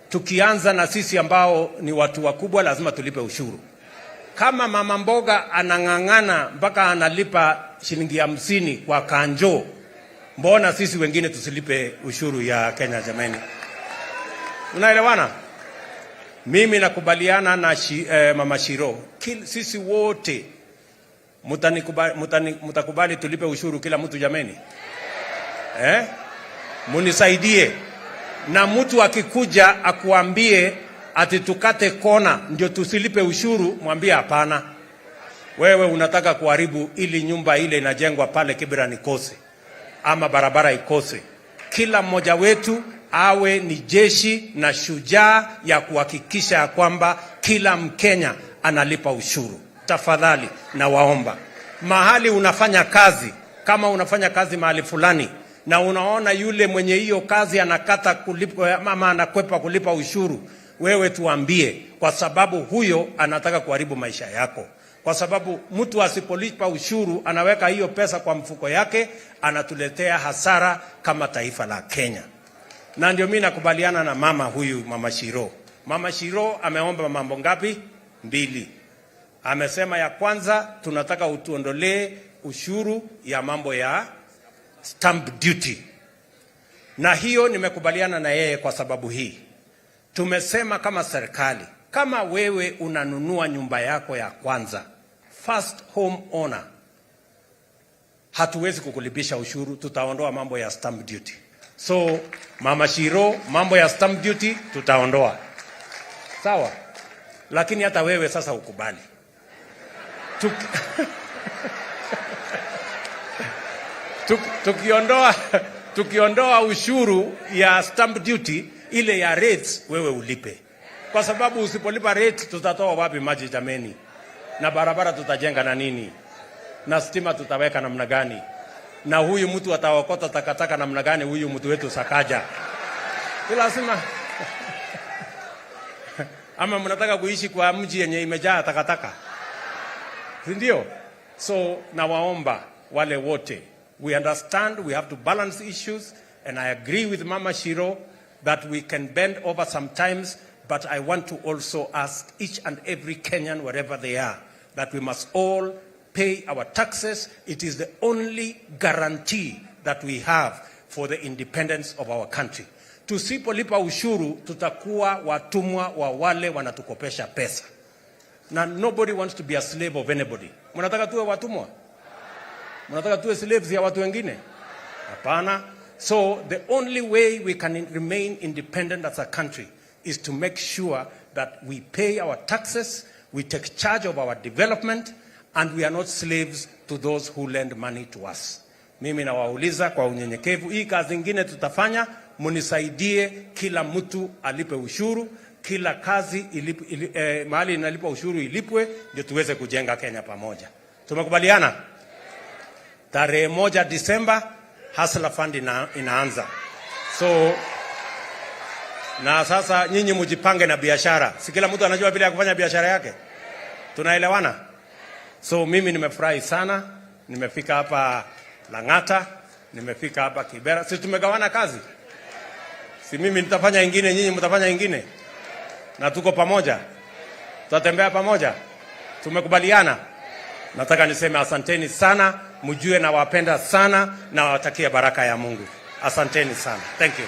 tukianza na sisi ambao ni watu wakubwa, lazima tulipe ushuru. Kama mama mboga anang'ang'ana mpaka analipa shilingi 50 kwa kanjo, mbona sisi wengine tusilipe ushuru ya Kenya jamani? Unaelewana? Mimi nakubaliana na mama Shiro. Sisi wote mutakubali tulipe ushuru kila mtu jamani? Munisaidie. Na mtu akikuja akuambie ati tukate kona ndio tusilipe ushuru, mwambie hapana. Wewe unataka kuharibu ili nyumba ile inajengwa pale Kibra nikose, ama barabara ikose. Kila mmoja wetu awe ni jeshi na shujaa ya kuhakikisha ya kwamba kila Mkenya analipa ushuru. Tafadhali na waomba, mahali unafanya kazi, kama unafanya kazi mahali fulani na unaona yule mwenye hiyo kazi anakata kulipa ama anakwepa kulipa ushuru, wewe tuambie, kwa sababu huyo anataka kuharibu maisha yako. Kwa sababu mtu asipolipa ushuru anaweka hiyo pesa kwa mfuko yake, anatuletea hasara kama taifa la Kenya. Na ndio mimi nakubaliana na mama huyu, Mama Shiro. Mama Shiro ameomba mambo ngapi? 2. Amesema ya kwanza, tunataka utuondolee ushuru ya mambo ya stamp duty. Na hiyo nimekubaliana na yeye kwa sababu hii. Tumesema kama serikali, kama wewe unanunua nyumba yako ya kwanza, first home owner, hatuwezi kukulipisha ushuru, tutaondoa mambo ya stamp duty. So Mama Shiro, mambo ya stamp duty tutaondoa. Sawa? Lakini hata wewe sasa ukubali. Tukiondoa ushuru ya stamp duty, ile ya rates wewe ulipe. Kwa sababu usipolipa rate tutatoa wapi maji jameni? Na barabara tutajenga na nini? Na stima tutaweka namna gani? Na huyu mtu ataokota takataka namna gani, huyu mtu wetu Sakaja? Lazima ama mnataka kuishi kwa mji yenye imejaa takataka? Ndio. So nawaomba wale wote, we understand we have to balance issues, and I agree with Mama Shiro that we can bend over sometimes, but I want to also ask each and every Kenyan, wherever they are, that we must all pay our taxes. It is the only guarantee that we have for the independence of our country. Tusipolipa ushuru, tutakuwa watumwa wa wale wanatukopesha pesa. Na nobody wants to be a slave of anybody. Mnataka tuwe watumwa? Mnataka tuwe slaves ya watu wengine? Hapana. So the only way we can remain independent as a country is to make sure that we pay our taxes, we take charge of our development, and we are not slaves to those who lend money to us. Mimi nawauliza kwa unyenyekevu, hii kazi nyingine tutafanya, munisaidie kila mtu alipe ushuru, kila kazi mahali inalipa ushuru ilipwe, ndio tuweze kujenga Kenya pamoja. Tumekubaliana? Tarehe 1 Disemba Hustler Fund inaanza. So na sasa nyinyi mjipange na biashara. Si kila mtu anajua vile ya kufanya biashara yake. Tunaelewana? So mimi nimefurahi sana, nimefika hapa Lang'ata, nimefika hapa Kibra. Sisi tumegawana kazi. Si mimi nitafanya ingine, nyinyi mtafanya ingine. Na tuko pamoja. Tutatembea pamoja. Tumekubaliana. Nataka niseme asanteni sana, mjue na wapenda sana na watakia baraka ya Mungu. Asanteni sana. Thank you.